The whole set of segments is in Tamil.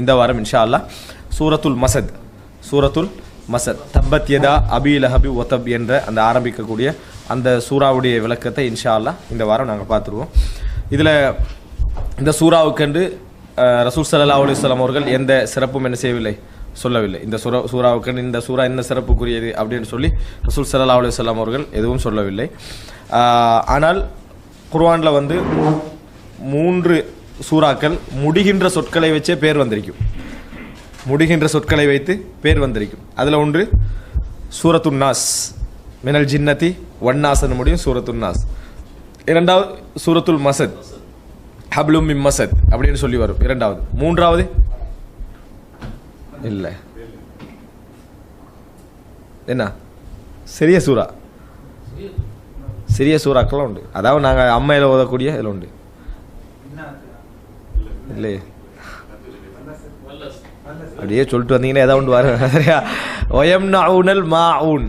இந்த வாரம் இன்ஷா அல்லாஹ் சூரத்துல் மசத் தப்பத் யதா அபி லஹபி ஒத்தப் என்ற அந்த ஆரம்பிக்கக்கூடிய அந்த சூறாவுடைய விளக்கத்தை இன்ஷா அல்லாஹ் இந்த வாரம் நாங்கள் பார்த்துருவோம். இதில் இந்த சூறாவுக்கென்று ரசூல் ஸல்லல்லாஹு அலைஹி வஸல்லம் அவர்கள் எந்த சிறப்பும் என்ன செய்யவில்லை, சொல்லவில்லை. இந்த சூறாவுக்கென்று இந்த சூறா என்ன சிறப்புக்குரியது அப்படின்னு சொல்லி ரசூல் ஸல்லல்லாஹு அலைஹி வஸல்லம் அவர்கள் எதுவும் சொல்லவில்லை. ஆனால் குர்ஆனில் 3 சூறாக்கள் முடிகின்ற சொற்களை வச்சே பேர் வந்திருக்கும். முடிகின்ற சொற்களை வைத்து பேர் வந்திருக்கும். அதில் ஒன்று சூரத்துன் நாஸ், மினல் ஜின்னதி வன்னாஸ்னு முடியும் சூரத்துன் நாஸ். இரண்டாவது சூரத்துல் மசத், ஹப்லும் மின் மசத் அப்படின்னு சொல்லி வரும் இரண்டாவது. மூன்றாவது இல்லை என்ன சிறிய சூறா, சிறிய சூறாக்கெல்லாம் உண்டு. அதாவது நாங்கள் அம்மையில் ஓதக்கூடிய இதில் உண்டு இல்லையே, அப்படியே சொல்லிட்டு வந்தீங்கன்னா ஏதாவது ஒன்று வர சரியா. ஒயம்னவுனல் மாஊன்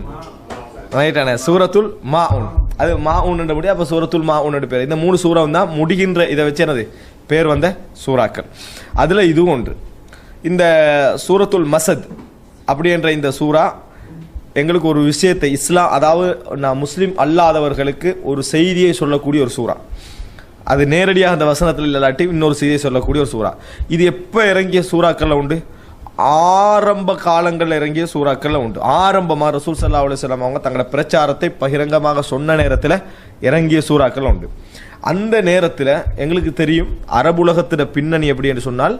ரைட்டானே, சூரத்துல் மாஊன், அது மாஊன்ன்றபடி அப்போ சூரத்துல் மாஊன் பேர். இந்த 3 சூறா தான் முடிகின்ற இதை வச்சு என்னது பேர் வந்த சூறாக்கள். அதில் இதுவும் ஒன்று. இந்த சூரத்துல் மசத் அப்படின்ற இந்த சூறா எங்களுக்கு ஒரு விஷயத்தை அதாவது நான் முஸ்லீம் அல்லாதவர்களுக்கு ஒரு செய்தியை சொல்லக்கூடிய ஒரு சூறா. அது நேரடியாக அந்த வசனத்தில் இல்லாட்டி இன்னொரு செய்தியை சொல்லக்கூடிய ஒரு சூறா. இது எப்போ இறங்கிய சூறாக்களில் உண்டு? ஆரம்ப காலங்களில் இறங்கிய சூறாக்களில் உண்டு. ஆரம்பமாக ரசூல் ஸல்லல்லாஹு அலைஹி வஸல்லம் அவங்க தங்களோட பிரச்சாரத்தை பகிரங்கமாக சொன்ன நேரத்தில் இறங்கிய சூறாக்கள் உண்டு. அந்த நேரத்தில் எங்களுக்கு தெரியும் அரபுலகத்தின் பின்னணி எப்படி என்று சொன்னால்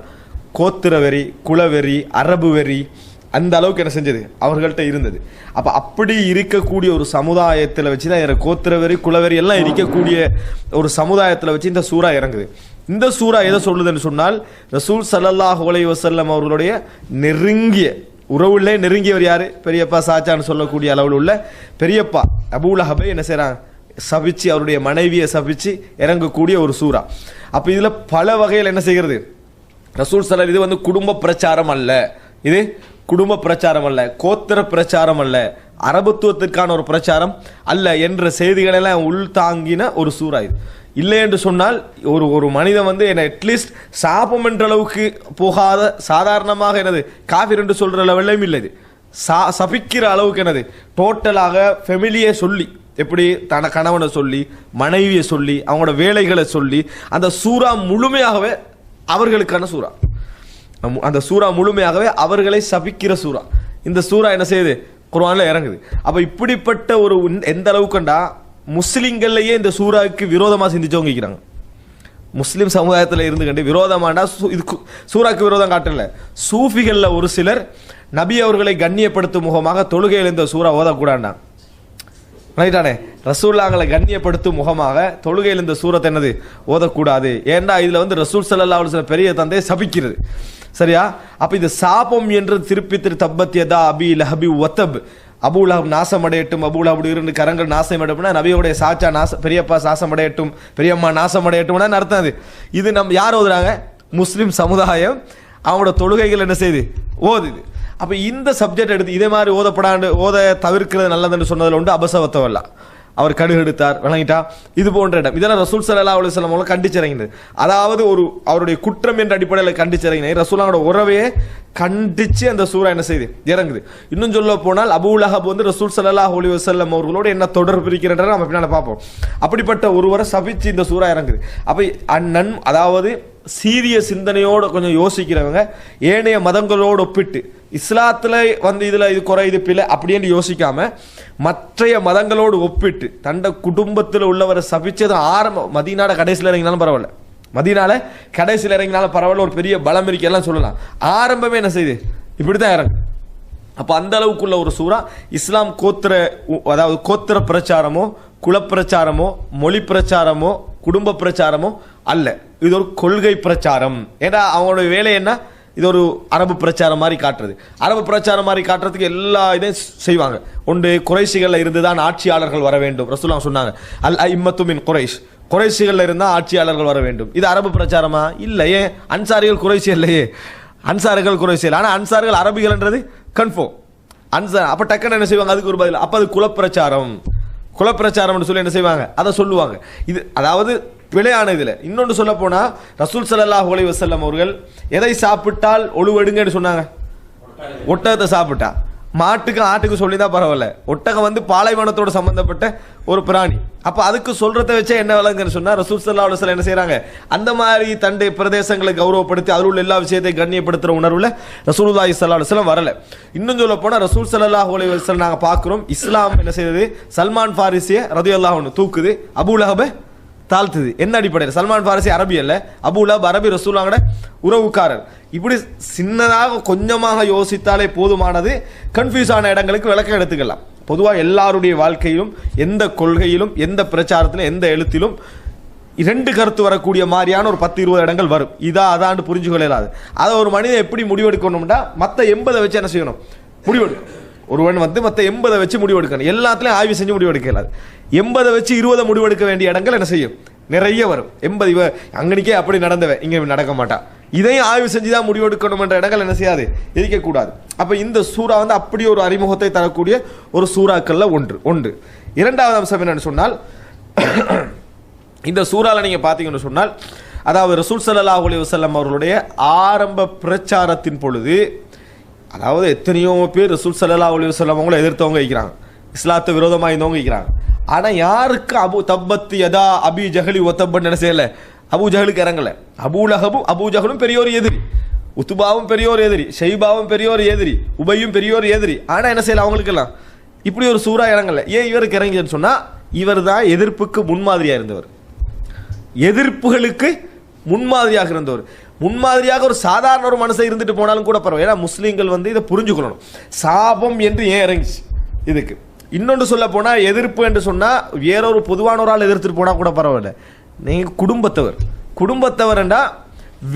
கோத்திரவெறி, குலவெறி, அரபு வெறி அந்த அளவுக்கு என்ன செஞ்சது அவர்கள்ட்ட இருந்தது. அப்போ அப்படி இருக்கக்கூடிய ஒரு சமுதாயத்தில் வச்சு தான் கோத்திரவெறி, குலவெறி எல்லாம் இருக்கக்கூடிய ஒரு சமுதாயத்தில் வச்சு இந்த சூறா இறங்குது. இந்த சூறா எதை சொல்லுதுன்னு சொன்னால் ரசூல் ஸல்லல்லாஹு அலைஹி வஸல்லம் அவர்களுடைய நெருங்கிய உறவுள்ளே நெருங்கியவர் யாரு? பெரியப்பா சாச்சான்னு சொல்லக்கூடிய அளவில் உள்ள பெரியப்பா அபூ லஹபை என்ன செய்கிறாங்க, சபிச்சு அவருடைய மனைவியை சபிச்சு இறங்கக்கூடிய ஒரு சூறா. அப்போ இதில் பல வகையில் என்ன செய்கிறது ரசூல் ஸல்லல்லாஹு, இது குடும்ப பிரச்சாரம் அல்ல, இது குடும்ப பிரச்சாரம் அல்ல, கோத்திர பிரச்சாரம் அல்ல, அரபுத்துவத்திற்கான ஒரு பிரச்சாரம் அல்ல என்ற செய்திகளெல்லாம் உள்தாங்கின ஒரு சூறா இது. இல்லை என்று சொன்னால் ஒரு மனிதன் என்ன அட்லீஸ்ட் சாபம் என்ற அளவுக்கு போகாத, சாதாரணமாக என்னது காஃபிர் என்று சொல்கிற லெவலையும் இல்லை, இது சபிக்கிற அளவுக்கு என்னது டோட்டலாக ஃபெமிலியை சொல்லி, எப்படி தன கணவனை சொல்லி, மனைவியை சொல்லி, அவங்களோட வேலைகளை சொல்லி, அந்த சூறா முழுமையாகவே அவர்களுக்கான சூறா. அந்த சூறா முழுமையாகவே அவர்களை சபிக்கிற சூறா. இந்த சூறா என்ன செய்யுது குர்ஆனில் இறங்குது. அப்போ இப்படிப்பட்ட ஒரு எந்த அளவுக்குண்டா முஸ்லிம்கள்லையே இந்த சூறாவுக்கு விரோதமாக சிந்திச்சவங்க இருக்கிறாங்க. முஸ்லீம் சமுதாயத்தில் இருந்து கண்டு விரோதமானா இது சூறாக்கு விரோதம் காட்டல. சூஃபிகளில் ஒரு சிலர் நபி அவர்களை கண்ணியப்படுத்தும் முகமாக தொழுகையில் இந்த சூறா ஓதக்கூடாண்டா ரைட்டானே. ரசூல்லாங்களை கண்ணியப்படுத்தும் முகமாக தொழுகையில் இந்த சூரத்தை என்னது ஓதக்கூடாது. ஏன்டா இதில் ரசூல் ஸல்லல்லாஹு அலைஹி வஸல்லம் பெரிய தந்தையை சபிக்கிறது, சரியா? அப்போ இது சாபம் என்று திருப்பி தப்பத் யதா அபி லஹபி ஒத்தப், அபூ லஹப் நாசமடையட்டும், அபூ லஹப் 2 கரங்கள் நாசமடையட்டும்னா நபியோடைய சாச்சா பெரியப்பா நாசமடையட்டும், பெரியம்மா நாசமடையட்டும்னா அர்த்தம். இது நம்ம யார் ஓதுறாங்க? முஸ்லீம் சமுதாயம் அவங்களோட தொழுகைகள் என்ன செய்யுது ஓதுது. அப்போ இந்த சப்ஜெக்ட் எடுத்து இதே மாதிரி ஓத தவிர்க்கிறது நல்லதுன்னு சொன்னதில் உண்டு அபசவத்தவல்ல, அவர் கடுகு எடுத்தார் விளங்கிட்டா, இது போன்ற இடம் இதெல்லாம் ரசூல் ஸல்லல்லாஹு அலைஹி வஸல்லம் அவங்களை கண்டிச்சிறங்கினது. அதாவது அவருடைய குற்றம் என்ற அடிப்படையில் கண்டிச்சிறங்கினது. ரசூலாவோட உறவையே கண்டிச்சு அந்த சூறா என்ன செய்யுது இறங்குது. இன்னும் சொல்ல போனால் அபூ லஹப் ரசூல் ஸல்லல்லாஹு அலைஹி வஸல்லம் அவர்களோடு என்ன தொடர்பு இருக்கிறன்ற நம்ம பின்னால் பார்ப்போம். அப்படிப்பட்ட ஒருவரை சபிச்சு இந்த சூறா இறங்குது. அப்போ அண்ணன் அதாவது சீரிய சிந்தனையோடு கொஞ்சம் யோசிக்கிறவங்க ஏனைய மதங்களோடு ஒப்பிட்டு இஸ்லாத்தில் இதில் இது குறை இது பிள்ளை அப்படின்னு யோசிக்காம மற்றைய மதங்களோடு ஒப்பிட்டு தண்ட குடும்பத்தில் உள்ளவரை சபிச்சது ஆரம்பம். மதீனால கடைசியில் இறங்கினாலும் பரவாயில்ல, மதீனால கடைசியில் இறங்கினாலும் பரவாயில்ல, ஒரு பெரிய பலம் இருக்கெல்லாம் சொல்லலாம். ஆரம்பமே என்ன செய்யுது இப்படி தான் இறங்கு. அப்போ அந்த அளவுக்குள்ள ஒரு சூறா. இஸ்லாம் அதாவது கோத்திர பிரச்சாரமோ, குலப்பிரச்சாரமோ, மொழி பிரச்சாரமோ, குடும்ப பிரச்சாரமோ அல்ல. இது ஒரு கொள்கை பிரச்சாரம். ஏன்னா அவங்களுடைய வேலை என்ன, இது ஒரு அரபு பிரச்சாரம் மாதிரி காட்டுறது. அரபு பிரச்சாரம் மாதிரி காட்டுறதுக்கு எல்லா இதையும் செய்வாங்க. ஒன்று குறைஷிகளில் இருந்து தான் ஆட்சியாளர்கள் வர வேண்டும். ரசூலுல்லாஹ் சொன்னாங்க அல் அஇம்மத்து மின் குறைஷ், குறைஷிகளில் இருந்தால் ஆட்சியாளர்கள் வர வேண்டும். இது அரபு பிரச்சாரமா? இல்லையே. அன்சாரிகள் குறைஷி இல்லையே, அன்சாரிகள் குறைஷி இல்லை. ஆனால் அன்சாரிகள் அரபிகள்ன்றது கன்ஃபார்ம். அன்சார் அப்போ டக்குன்னு என்ன செய்வாங்க அதுக்கு ஒரு பதில். அப்போ அது குலப்பிரச்சாரம், குலப்பிரச்சாரம்னு சொல்லி என்ன செய்வாங்க அதை சொல்லுவாங்க. இது அதாவது பிழையான இதில். இன்னொன்று சொல்ல போனால் ரசூல் ஸல்லல்லாஹு அலைஹி வஸல்லம் அவர்கள் எதை சாப்பிட்டால் ஒழுவெடுங்கன்னு சொன்னாங்க? ஒட்டகத்தை சாப்பிட்டா. மாட்டுக்கு ஆட்டுக்கு சொல்லி தான் பரவாயில்ல. ஒட்டகம் வந்து பாலைவனத்தோட சம்பந்தப்பட்ட ஒரு பிராணி. அப்போ அதுக்கு சொல்றதை வச்சே என்ன விளங்குன்னு சொன்னால் ரசூல் ஸல்லல்லாஹு அலைஹி வஸல்லம் என்ன செய்கிறாங்க? அந்த மாதிரி தண்டை பிரதேசங்களை கௌரவப்படுத்தி அதில் உள்ள எல்லா விஷயத்தையும் கண்ணியப்படுத்துகிற உணர்வில் ரசூலுல்லாஹி ஸல்லல்லாஹு அலைஹி வஸல்லம் வரல. இன்னும் சொல்ல போனால் ரசூல் ஸல்லல்லாஹு அலைஹி வஸல்லம் நாங்கள் பார்க்குறோம் இஸ்லாம் என்ன செய்யுது? சல்மான் ஃபாரிசியை ரலியல்லாஹு அன்ஹு தூக்குது, அபூ லஹபை தாழ்த்துது. என்ன அடிப்படையில்? சல்மான் ஃபாரிசி அரபி அல்ல, அபூ லஹப் அரபி, ரசூலுல்லாஹோட உறவுக்காரர். இப்படி சின்னதாக கொஞ்சமாக யோசித்தாலே போதுமானது. கன்ஃபியூஸ் ஆன இடங்களுக்கு விளக்கம் எடுத்துக்கலாம். பொதுவாக எல்லாருடைய வாழ்க்கையிலும் எந்த கொள்கையிலும் எந்த பிரச்சாரத்திலும் எந்த எழுத்திலும் இரண்டு கருத்து வரக்கூடிய மாதிரியான ஒரு 10-20 இடங்கள் வரும். இதா அதான்னு புரிஞ்சு கொள்ளலாது. அதை ஒரு மனிதன் எப்படி முடிவெடுக்கணும்னா மற்ற 80 வச்சு என்ன செய்யணும்? முடிவெடுக்கணும். ஒருவன் வந்து மற்ற 80 வச்சு முடிவெடுக்கணும். எல்லாத்துலையும் ஆய்வு செஞ்சு முடிவெடுக்கலாது. 80 வச்சு 20 முடிவெடுக்க வேண்டிய இடங்கள் என்ன செய்யும்? நிறைய வரும். 80 அங்கனிக்கே அப்படி நடந்தவன் இங்கே நடக்க மாட்டான். இதையும் ஆய்வு செஞ்சு தான் முடிவெடுக்கணும் என்ற இடங்கள் என்ன செய்யாது? இருக்கக்கூடாது. அப்போ இந்த சூறா வந்து அப்படி ஒரு அறிமுகத்தை தரக்கூடிய ஒரு சூறாக்கள்ல ஒன்று. இரண்டாவது அம்சம் என்னன்னு சொன்னால், இந்த சூறால நீங்க பார்த்தீங்கன்னு சொன்னால், அதாவது ரசூல் ஸல்லல்லாஹு அலைஹி வஸல்லம் அவர்களுடைய ஆரம்ப பிரச்சாரத்தின் பொழுது, அதாவது எத்தனையோ பேர் ரசூல் ஸல்லல்லாஹு அலைஹி வஸல்லம் அவங்களை எதிர்த்தவங்க இருக்கிறாங்க, இஸ்லாத்தை விரோதமாக இருந்தவங்க இருக்கிறாங்க. ஆனால் யாருக்கு அபு தப்பத் யதா அபி ஜஹலி ஒத்தப்பன்னு என்ன செய்யலை? அபு ஜஹலுக்கு இறங்கலை. அபூ லஹபும் அபூ ஜஹலும் பெரியோர் எதிரி, உத்துபாவும் பெரியோர் எதிரி, ஷைபாவும் பெரியோர் எதிரி, உபையும் பெரியோர் எதிரி. ஆனால் என்ன செய்யலை? அவங்களுக்கெல்லாம் இப்படி ஒரு சூறா இறங்கலை. ஏன் இவருக்கு இறங்கின்னு சொன்னால், இவர் தான் எதிர்ப்புக்கு முன்மாதிரியாக இருந்தவர், எதிர்ப்புகளுக்கு முன்மாதிரியாக இருந்தவர். முன்மாதிரியாக ஒரு சாதாரண ஒரு மனுஷன் இருந்துட்டு போனாலும் கூட பரவாயில்ல. ஏன்னா முஸ்லீம்கள் வந்து இதை புரிஞ்சுக்கணும். சாபம் என்று ஏன் இறங்கிச்சு இதுக்கு? இன்னொன்று சொல்ல போனால், எதிர்ப்பு என்று சொன்னால் வேறொரு பொதுவான ஒரு ஆள் எதிர்த்துட்டு போனால் கூட பரவாயில்ல. நீங்கள் குடும்பத்தவர் என்றால்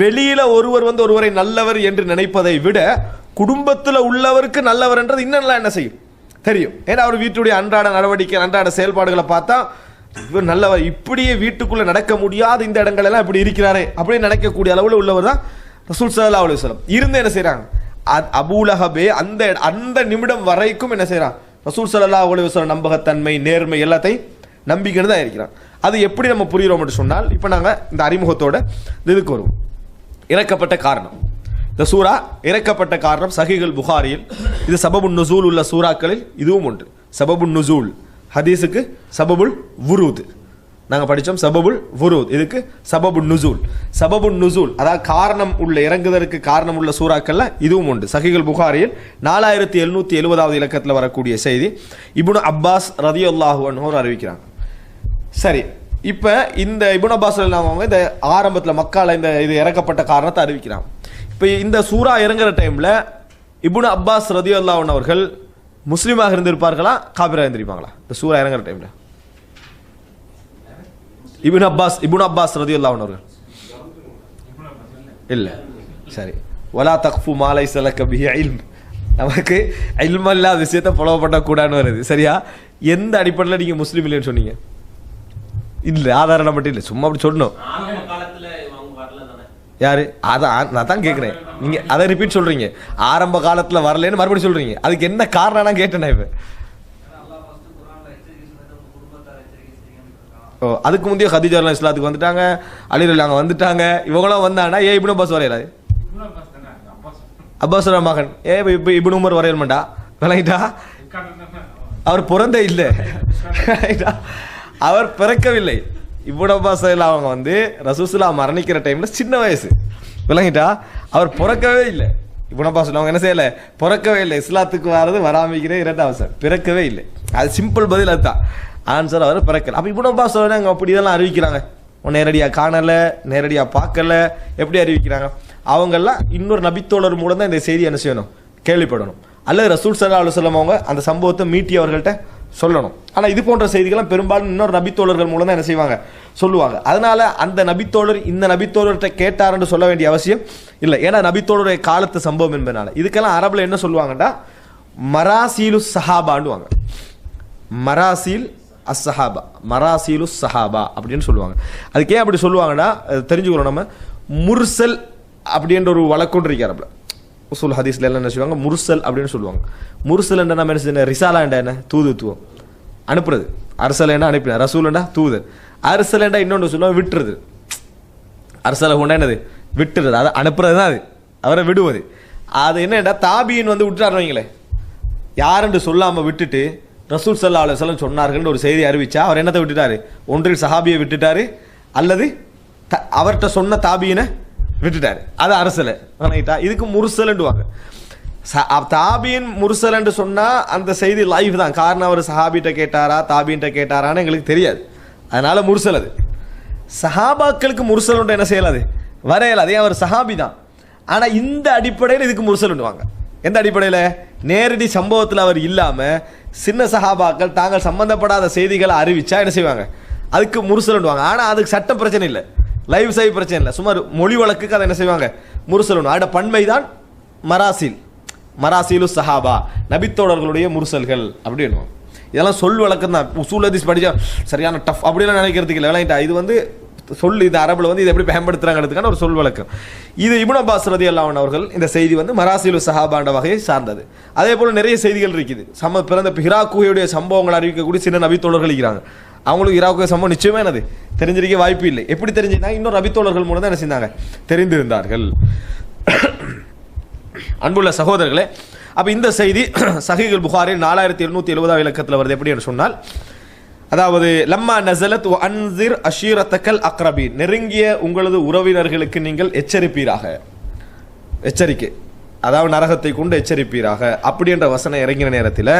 வெளியில் ஒருவர் வந்து ஒருவரை நல்லவர் என்று நினைப்பதை விட குடும்பத்தில் உள்ளவருக்கு நல்லவர் என்றது இன்னும் என்ன செய்யும்? தெரியும். ஏன்னா அவர் வீட்டுடைய அன்றாட நடவடிக்கை அன்றாட செயல்பாடுகளை பார்த்தா இவர் நல்லவர், இப்படியே வீட்டுக்குள்ளே நடக்க முடியாத இந்த இடங்கள் எல்லாம் இப்படி இருக்கிறாரே அப்படின்னு நினைக்கக்கூடிய அளவில் உள்ளவர் தான் ரசூல் ஸல்லல்லாஹு அலைஹி வஸல்லம். இருந்து என்ன செய்கிறாங்க? அபூ லஹபே அந்த நிமிடம் வரைக்கும் என்ன செய்கிறான்? ரசூல் ஸல்லல்லாஹு அலைஹி வஸல்லம் நம்பகத்தன்மை, நேர்மை எல்லாத்தையும் நம்பிக்கைன்னு தான் இருக்கிறான். அது எப்படி நம்ம புரிகிறோம் என்று சொன்னால், இப்போ நாங்கள் இந்த அறிமுகத்தோட இதுக்கு வருவோம். இறக்கப்பட்ட காரணம், இந்த சூரா இறக்கப்பட்ட காரணம் சஹீஹுல் புகாரியில், இது சபபுன் நுசூல் உள்ள சூறாக்களில் இதுவும் ஒன்று. சபபுன் நுசூல் ஹதீஸுக்கு சபபுல் வுரூத் நாங்கள் படித்தோம், சபபுல் வுரூத் இதுக்கு சபபுன் நுசூல். சபபுன் நுசூல் அதாவது காரணம் உள்ள இறங்குவதற்கு காரணம் உள்ள சூறாக்கள்ல இதுவும் உண்டு. சஹீஹுல் புகாரியில் 4770வது இலக்கத்தில் வரக்கூடிய செய்தி. இப்னு அப்பாஸ் ரலியல்லாஹு அன்ஹு அறிவிக்கிறாங்க. சரி, இப்போ இந்த இப்னு அப்பாஸ் அவங்க இந்த ஆரம்பத்தில் மக்கால இந்த இது இறக்கப்பட்ட காரணத்தை அறிவிக்கிறாங்க. இப்போ இந்த சூரா இறங்குற டைமில் இப்னு அப்பாஸ் ரலியல்லாஹு அன்ஹு அவர்கள் முஸ்லீமாக இருந்திருப்பார்களா, காபிரா இருந்திருப்பாங்களா? இந்த சூரா இறங்குற டைமில் இப்னு அப்பாஸ் ரலியல்லாஹு அன்ஹு அவர்கள் இல்லை. சரி, வலா தக்ஃபு மா லைஸ லக பிஹி இல்ம், நமக்கு இல்ம் இல்லாத விஷயத்தை ஃபாலோ பண்ணக்கூடாதுன்னு வருது. சரியா? எந்த அடிப்படையில் நீங்கள் முஸ்லீம் இல்லைன்னு சொன்னீங்க? இல்லை, ஆதாரம் மட்டும் இல்லை, சும்மா அப்படி சொல்லணும். யாரு? அதான் நான் தான் கேட்குறேன். நீங்கள் அதை ரிப்பீட் சொல்கிறீங்க, ஆரம்ப காலத்தில் வரலன்னு மறுபடியும் சொல்கிறீங்க. அதுக்கு என்ன காரணம் நான் கேட்டேன் இப்போ. ஓ, அதுக்கு முந்தைய ஹதீஜா இஸ்லாத்துக்கு வந்துட்டாங்க, அலிரல் அங்கே வந்துட்டாங்க, இவங்களாம் வந்தாங்கன்னா ஏன் இப்னு அப்பாஸ் வரையலாது? அப்பாஸ் மகன் இப்போ இப்னு உமர் வரையல்மாண்டா? விளங்கிட்டா? அவர் பிறந்தே இல்லை, அவர் பிறக்கவில்லை. இப்னு அப்பாஸ் அவங்க வந்து ரசூலுல்லா மரணிக்கிற டைமில் சின்ன வயசு, விளங்கிட்டா? அவர் பிறக்கவே இல்லை. இப்னு அப்பாஸ் அவங்க என்ன செய்யலை? பிறக்கவே இல்லை. இஸ்லாத்துக்கு வர்றது வராமிக்கிற இரண்டாவது சார், பிறக்கவே இல்லை. அது சிம்பிள் பதில், அதுதான் ஆன்சர். அவர் பிறக்கல. அப்போ இப்னு அப்பாஸ் அங்கே அப்படி இதெல்லாம் அறிவிக்கிறாங்க. நேரடியாக காணலை, நேரடியாக பார்க்கல, எப்படி அறிவிக்கிறாங்க? அவங்கெல்லாம் இன்னொரு நபித்தோழர் மூலம் தான் இந்த செய்தி என்ன செய்யணும்? கேள்விப்படணும். அல்லது ரசூல் ஸல்லல்லாஹு அலைஹி வஸல்லம் அவங்க அந்த சம்பவத்தை மீட்டி அவர்கள்ட்ட சொல்லணும். ஆனால் இது போன்ற செய்திகள்லாம் பெரும்பாலும் இன்னொரு நபித்தோழர்கள் மூலம் தான் என்ன செய்வாங்க? சொல்லுவாங்க. அதனால அந்த நபித்தோழர் இந்த நபித்தோழர்கிட்ட கேட்டார்ன்னு சொல்ல வேண்டிய அவசியம் இல்லை. ஏன்னா நபித்தோழருடைய காலத்து சம்பவம் என்பதனால. இதுக்கெல்லாம் அரபில் என்ன சொல்லுவாங்கன்னா மராசீலு சஹாபாண்டுவாங்க. மராசீல் அஸ்ஸஹாபா, மராசீலு சஹாபா அப்படின்னு சொல்லுவாங்க. அதுக்கு ஏன் அப்படி சொல்லுவாங்கன்னா தெரிஞ்சுக்கிறோம். நம்ம முர்சல் அப்படின்ற ஒரு வழக்கொன்று இருக்கார் அரபில். உசூல் ஹதீஸ்ல எல்லாம் என்ன சொல்லுவாங்க? முர்சல் அப்படின்னு சொல்லுவாங்க. முர்சல் என்ன ரிசாலா என்ன? தூதுத்துவம், அனுப்புறது. அரசல் என்ன? அனுப்பினார். ரசூல்னா தூதர். அரசலண்டா இன்னொன்று சொல்லுவாங்க விட்டுறது. அரசலை கொண்டா என்னது விட்டுறது, அதை அனுப்புறது தான் அது, அவரை விடுவது. அது என்னடா தாபியின் வந்து விட்டுறாரு வைங்களேன், யாருன்னு சொல்லாமல் விட்டுட்டு ரசூல் ஸல்லல்லாஹு அலைஹி வஸல்லம் சொன்னார்கள் ஒரு செய்தி அறிவிச்சா அவர் என்னத்தை விட்டுட்டாரு, ஒன்றில் சஹாபியை விட்டுட்டாரு அல்லது அவர்கிட்ட சொன்ன தாபியினை விட்டுட்டாரு, அது அரசலை. இதுக்கு முர்சல்ன்னுவாங்க. தாபியின் முர்சல் என்று சொன்னா அந்த செய்தி லைவ் தான், காரணம் அவர் சஹாபிட்ட கேட்டாரா தாபின்ட்ட கேட்டாரான்னு எங்களுக்கு தெரியாது, அதனால முர்சல். அது சஹாபாக்களுக்கு முர்சல் என்ன செய்யலாது வரையல, அதே அவர் சஹாபி தான். ஆனா இந்த அடிப்படையில் இதுக்கு முர்சல்ன்னுவாங்க. எந்த அடிப்படையில், நேரடி சம்பவத்தில் அவர் இல்லாம சின்ன சஹாபாக்கள் தாங்கள் சம்பந்தப்படாத செய்திகளை அறிவிச்சா என்ன செய்வாங்க, அதுக்கு முர்சல்ன்னுவாங்க. ஆனா அதுக்கு சட்ட பிரச்சனை இல்லை, லைவ் சைவ் பிரச்சனை இல்லை, சுமார் மொழி வழக்குக்கு அதை என்ன செய்வாங்க முர்சல். அதோட பன்மைதான் மராசில், மராசிலு சஹாபா, நபித்தோழர்களுடைய முர்சல்கள் அப்படின்னு. இதெல்லாம் சொல் வழக்கம் தான், உசூல் ஹதீஸ் படிச்சா சரியான டஃப் அப்படிலாம் நினைக்கிறதுக்கு இல்லை. இது வந்து சொல், இது அரபுல வந்து இது எப்படி பயன்படுத்துறாங்கிறதுக்கான ஒரு சொல் வழக்கம். இது இப்னு அப்பாஸ் ரலியல்லாஹு அன்ஹு அவர்கள் இந்த செய்தி வந்து மராசிலு சஹாபாண்ட வகையை சார்ந்தது. அதே போல நிறைய செய்திகள் இருக்குது. பிறந்த ஹிராக்குடைய சம்பவங்கள் அறிவிக்கக்கூடிய சின்ன நபித்தோழர்கள் இருக்கிறாங்க, அவங்களுக்கு ஹிராக்குடைய சம்பவம் நிச்சயமே என்னது தெரிஞ்சிருக்க வாய்ப்பு இல்லை. எப்படி தெரிஞ்சுனா இன்னொரு நபித்தோழர்கள் மூலம் தான் என்ன செஞ்சாங்க தெரிந்திருந்தார்கள். அன்புள்ள சகோதரர்களே, அப்ப இந்த செய்தி சஹீஹுல் புகாரி 4270 இலக்கத்தில் வருது. எப்படி என்று சொன்னால், அதாவது லம்மா நஸலத் வ அன்ஸிர் அஷீரத்தக்கல் அக்ரபீன், நெருங்கிய உங்களது உறவினர்களுக்கு நீங்கள் எச்சரிப்பீராக, எச்சரிக்கை அதாவது நரகத்தை கொண்டு எச்சரிப்பீராக அப்படி என்ற வசனம் இறங்கின நேரத்தில்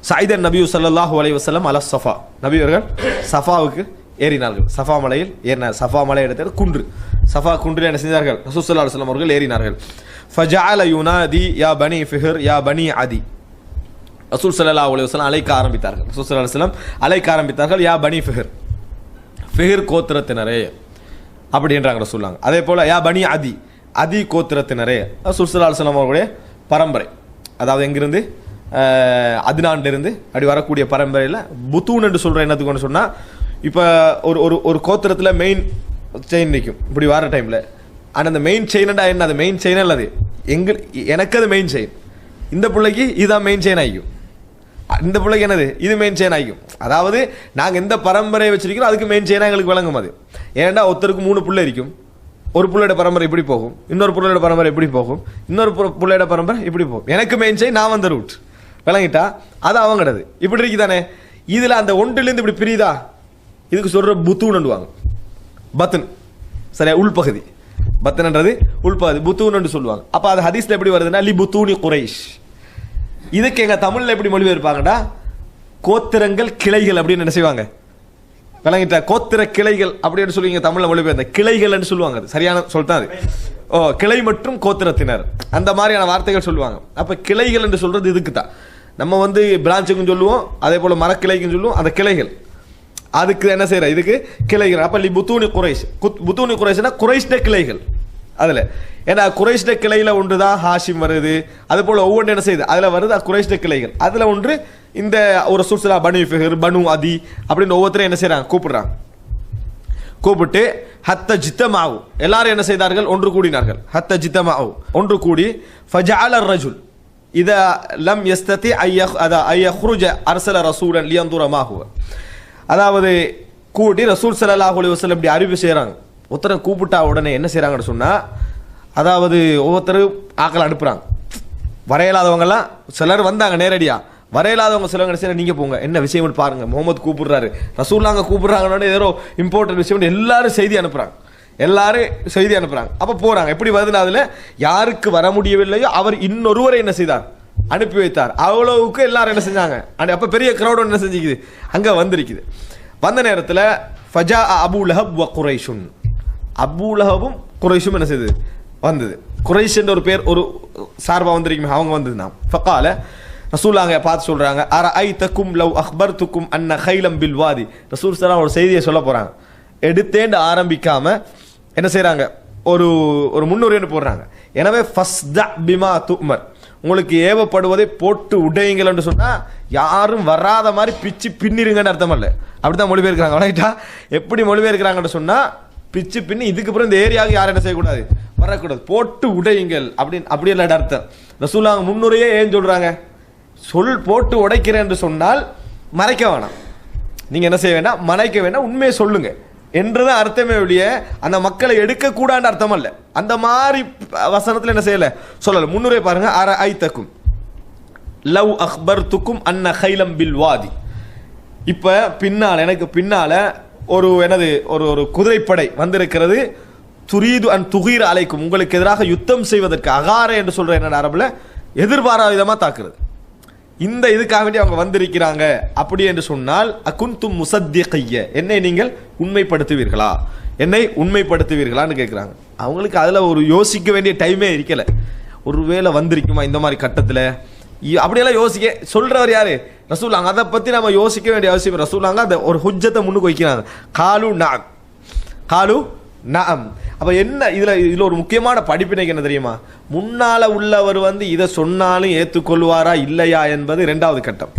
சைதன் நபி ஸல்லல்லாஹு அலைஹி வஸல்லம் அல சஃபா, நபி அவர்கள் சஃபாவுக்கு ஏறினார்கள். சஃபா மலையில் ஏறின, சஃபா மலை எடுத்தது குன்று, சஃபா குன்றில் என்ன செஞ்சார்கள், ரசூல் ஸல்லல்லாஹு அலைஹி வஸல்லம் அவர்கள் ஏறினார்கள். ஃபஜஅல யுனாதி யா பனி ஃபிஹர் யா பனி அதி, ரசூல் ஸல்லல்லாஹு அலைஹி வஸல்லம் அழைக்க ஆரம்பித்தார்கள். ரசூல் ஸல்லல்லாஹு அலைஹி வஸல்லம் அழைக்க ஆரம்பித்தார்கள், யா பனி ஃபிஹர், ஃபிஹர் கோத்திரத்தினரே அப்படின்றாங்க ரசூலுல்லாஹ். அதே போல யா பனி அதி, அதி கோத்திரத்தினரே, ரசூல் ஸல்லல்லாஹு அலைஹி வஸல்லம் அவர்களுடைய பரம்பரை, அதாவது எங்கிருந்து அதினாண்டிருந்து அப்படி வரக்கூடிய பரம்பரையில் புத்தூன் என்று சொல்ற என்னத்துக்கு சொன்னால், இப்போ ஒரு ஒரு ஒரு கோத்திரத்தில் மெயின் செயின் நிற்கும் இப்படி வர டைமில். ஆனால் அந்த மெயின் செயின்டா என்ன, அது மெயின் செயின் அல்லது எனக்கு அது மெயின் செயின், இந்த பிள்ளைக்கு இதுதான் மெயின் செயின் ஆகிக்கும், இந்த பிள்ளைக்கு என்னது இது மெயின் செயின் ஆகிக்கும். அதாவது நாங்கள் எந்த பரம்பரையை வச்சிருக்கிறோம் அதுக்கு மெயின் செயினாக எங்களுக்கு விளங்கும். அது ஏன்னா ஒருத்தருக்கு 3 பிள்ளை இருக்கும், ஒரு பிள்ளையோட பரம்பரை இப்படி போகும், இன்னொரு பிள்ளையோட பரம்பரை இப்படி போகும், இன்னொரு பிள்ளையோட பரம்பரை இப்படி போகும். எனக்கு மெயின் செயின், நான் வந்த ரூட் விளங்கிட்டா அது அவங்கடது இப்படி இருக்குதானே. இதில் அந்த ஒன்றிலிருந்து இப்படி பிரியுதா, இதுக்கு சொல்ற புத்தூன்னுவாங்க, பத்தன் சரியா, உள்பகுதி. பத்தன்ன்றது உள்பகுதி, புத்தூன் சொல்லுவாங்க. அப்ப அது ஹதீஸ்ல எப்படி வருதுன்னா லி புத்தூனி குரைஷ். இதுக்கு எங்க தமிழ்ல எப்படி மொழிபெயர்ப்பாங்கடா, கோத்திரங்கள் கிளைகள் அப்படின்னு என்ன செய்வாங்க விளங்கிட்டா, கோத்திர கிளைகள் அப்படின்னு சொல்லுவீங்க தமிழ்ல மொழிபெயர்ந்த கிளைகள் சொல்லுவாங்க. அது சரியான சொல்லிட்டான் அது. ஓ, கிளை மற்றும் கோத்திரத்தினர் அந்த மாதிரியான வார்த்தைகள் சொல்லுவாங்க. அப்ப கிளைகள் என்று சொல்றது இதுக்கு தான். நம்ம வந்து பிரான்ச்சுக்கும் சொல்லுவோம், அதே போல மரக்கிளைக்கும் சொல்லுவோம், அந்த கிளைகள் அதுக்கு என்ன செய்யற இதுக்கு கிளைகள். அப்ப லி புத்தூனி குரைஷ், புத்தூனி குரைஷ்னா குரைஷ்ட கிளைகள். அதுல ஏன்னா குரைஷ்ட கிளையில ஒன்றுதான் ஹாஷிம் வருது, அது போல ஒவ்வொன்று என்ன செய்யுது அதுல வருது குரைஷ்ட கிளைகள். அதுல ஒன்று இந்த ஒரு சுல்சலா பனு ஃபிஹர் பனு அதி அப்படின்னு ஒவ்வொருத்தரும் என்ன செய்யறாங்க கூப்பிடுறாங்க. கூப்பிட்டு ஹத்த ஜித்தமாவு எல்லாரும் என்ன செய்தார்கள் ஒன்று கூடினார்கள். ஹத்த ஜித்தமாவு ஒன்று கூடி ஃபஜஅல الرجل اذا لم يستطيع ان يخرج ارسل رسولا لينظر ما هو. அதாவது கூடி ரசூல் ஸல்லல்லாஹு அலைஹி வஸல்லம் இப்படி அறிவு செய்றாங்க. ஒருத்தரை கூப்பிட்டா உடனே என்ன செய்றாங்கன்னு சொன்னா, அதாவது ஒவ்வொருத்தரும் ஆக்கள் அனுப்புறாங்க. வரையலாதவங்கலாம் சிலர் வந்தாங்க நேரடியா, வரையலாதவங்க சிலவங்க என்ன செய்யறாங்க, நீங்க போங்க என்ன விஷயம் பாருங்க, முகமது கூப்பிடுறாரு, ரசூல்லாங்க கூப்பிடுறாங்கன்னு ஏதோ இம்பார்ட்டன்ட் விஷயம் எல்லாரும் செய்தி அனுப்புறாங்க, எல்லாரும் செய்தி அனுப்புறாங்க. அப்ப போறாங்க. எப்படி வருதுன்னா அதுல யாருக்கு வர முடியவில்லையோ அவர் இன்னொருவரை என்ன செய்தார் அனுப்பி வைத்தார். அவ்வளவுக்கு எல்லாரும் என்ன செஞ்சாங்க, அப்ப பெரிய கிரௌட் என்ன செஞ்சுக்குது அங்க வந்திருக்குது. வந்த நேரத்தில் ஃபஜா அபூ லஹப் வ குரைஷுன், அபூ லஹபும் குரைஷும் என்ன செய்யுது வந்தது. குரைஷ் என்ற ஒரு பேர் ஒரு சார்பா வந்திருக்குமே அவங்க வந்ததுதான். ஃபகால ரசூலாங்க பார்த்து சொல்றாங்க, அரஐதக்கும் லவ் அக்பர்துக்கும் அன்ன கைலம் பில் வாதி. ரசூல் ஸல்லல்லாஹு ஒரு செய்தியை சொல்ல போறாங்க, எடுத்தேன்னு ஆரம்பிக்காம என்ன செய்யறாங்க ஒரு ஒரு முன்னுரைன்னு போடுறாங்க. எனவே ஃபஸ்த பிமா துமர், உங்களுக்கு ஏவப்படுவதை போட்டு உடையுங்கள் என்று சொன்னா யாரும் வராத மாதிரி பிச்சு பின்னிருங்கன்னு அர்த்தம் அல்ல. அப்படித்தான் மொழிபெயர்க்கிறாங்க. ரைட்டா? எப்படி மொழிபெயர்க்கிறாங்கன்னு சொன்னா பிச்சு பின்னி இதுக்கு அப்புறம் இந்த ஏரியாவுக்கு யாரும் என்ன செய்யக்கூடாது வரக்கூடாது, போட்டு உடையுங்கள் அப்படின்னு அப்படி இல்ல அர்த்தம். ரசூலுல்லாஹ் முன்னுரையே ஏன் சொல்றாங்க, சொல் போட்டு உடைக்கிறேன் என்று சொன்னால் மறைக்க வேணாம். நீங்க என்ன செய்ய வேண்டாம், மறைக்க வேண்டாம், உண்மையை சொல்லுங்க என்றதான் அர்த்தமே ஒழிய அந்த மக்களை எடுக்க கூடான்னு அர்த்தம் அல்ல. அந்த மாதிரி வசனத்துல என்ன செய்யல சொல்லல. முன்னுரை பாருங்க, ஐத்தக்கும் லவ் அக்பர்துக்கும் அன்ன கைலம் பில் வாதி. இப்ப பின்னால எனக்கு பின்னால ஒரு எனது ஒரு குதிரைப்படை வந்திருக்கிறது. துரீது அன் துகீர் அலைக்கும், உங்களுக்கு எதிராக யுத்தம் செய்வதற்கு, அகார என்று சொல்ற என்ன அரபுல எதிர்பாராத விதமா தாக்குறது. இந்த இதுக்காக வேண்டி அவங்க வந்திருக்கிறாங்க அப்படி என்று சொன்னால் அகுந்தும் முசத்திகைய, என்னை நீங்கள் உண்மைப்படுத்துவீர்களா, என்னை உண்மைப்படுத்துவீர்களான்னு கேட்குறாங்க. அவங்களுக்கு அதில் ஒரு யோசிக்க வேண்டிய டைமே இருக்கல. ஒருவேளை வந்திருக்குமா இந்த மாதிரி கட்டத்தில் அப்படியெல்லாம் யோசிக்க சொல்றவர் யாரு? ரசூலுல்லாஹ். அதை பற்றி நம்ம யோசிக்க வேண்டிய அவசியம். ரசூலுல்லாஹ் அந்த ஒரு ஹுஜ்ஜத்தை முன்னுக்கு வைக்கிறாங்க. காலு நஅம், காலு நஅம். அப்ப என்ன இதுல ஒரு முக்கியமான படிப்பினைக்கு என்ன தெரியுமா? முன்னால உள்ளவர் இதை சொன்னாலும் ஏற்றுக்கொள்வாரா இல்லையா என்பது இரண்டாவது கட்டம்.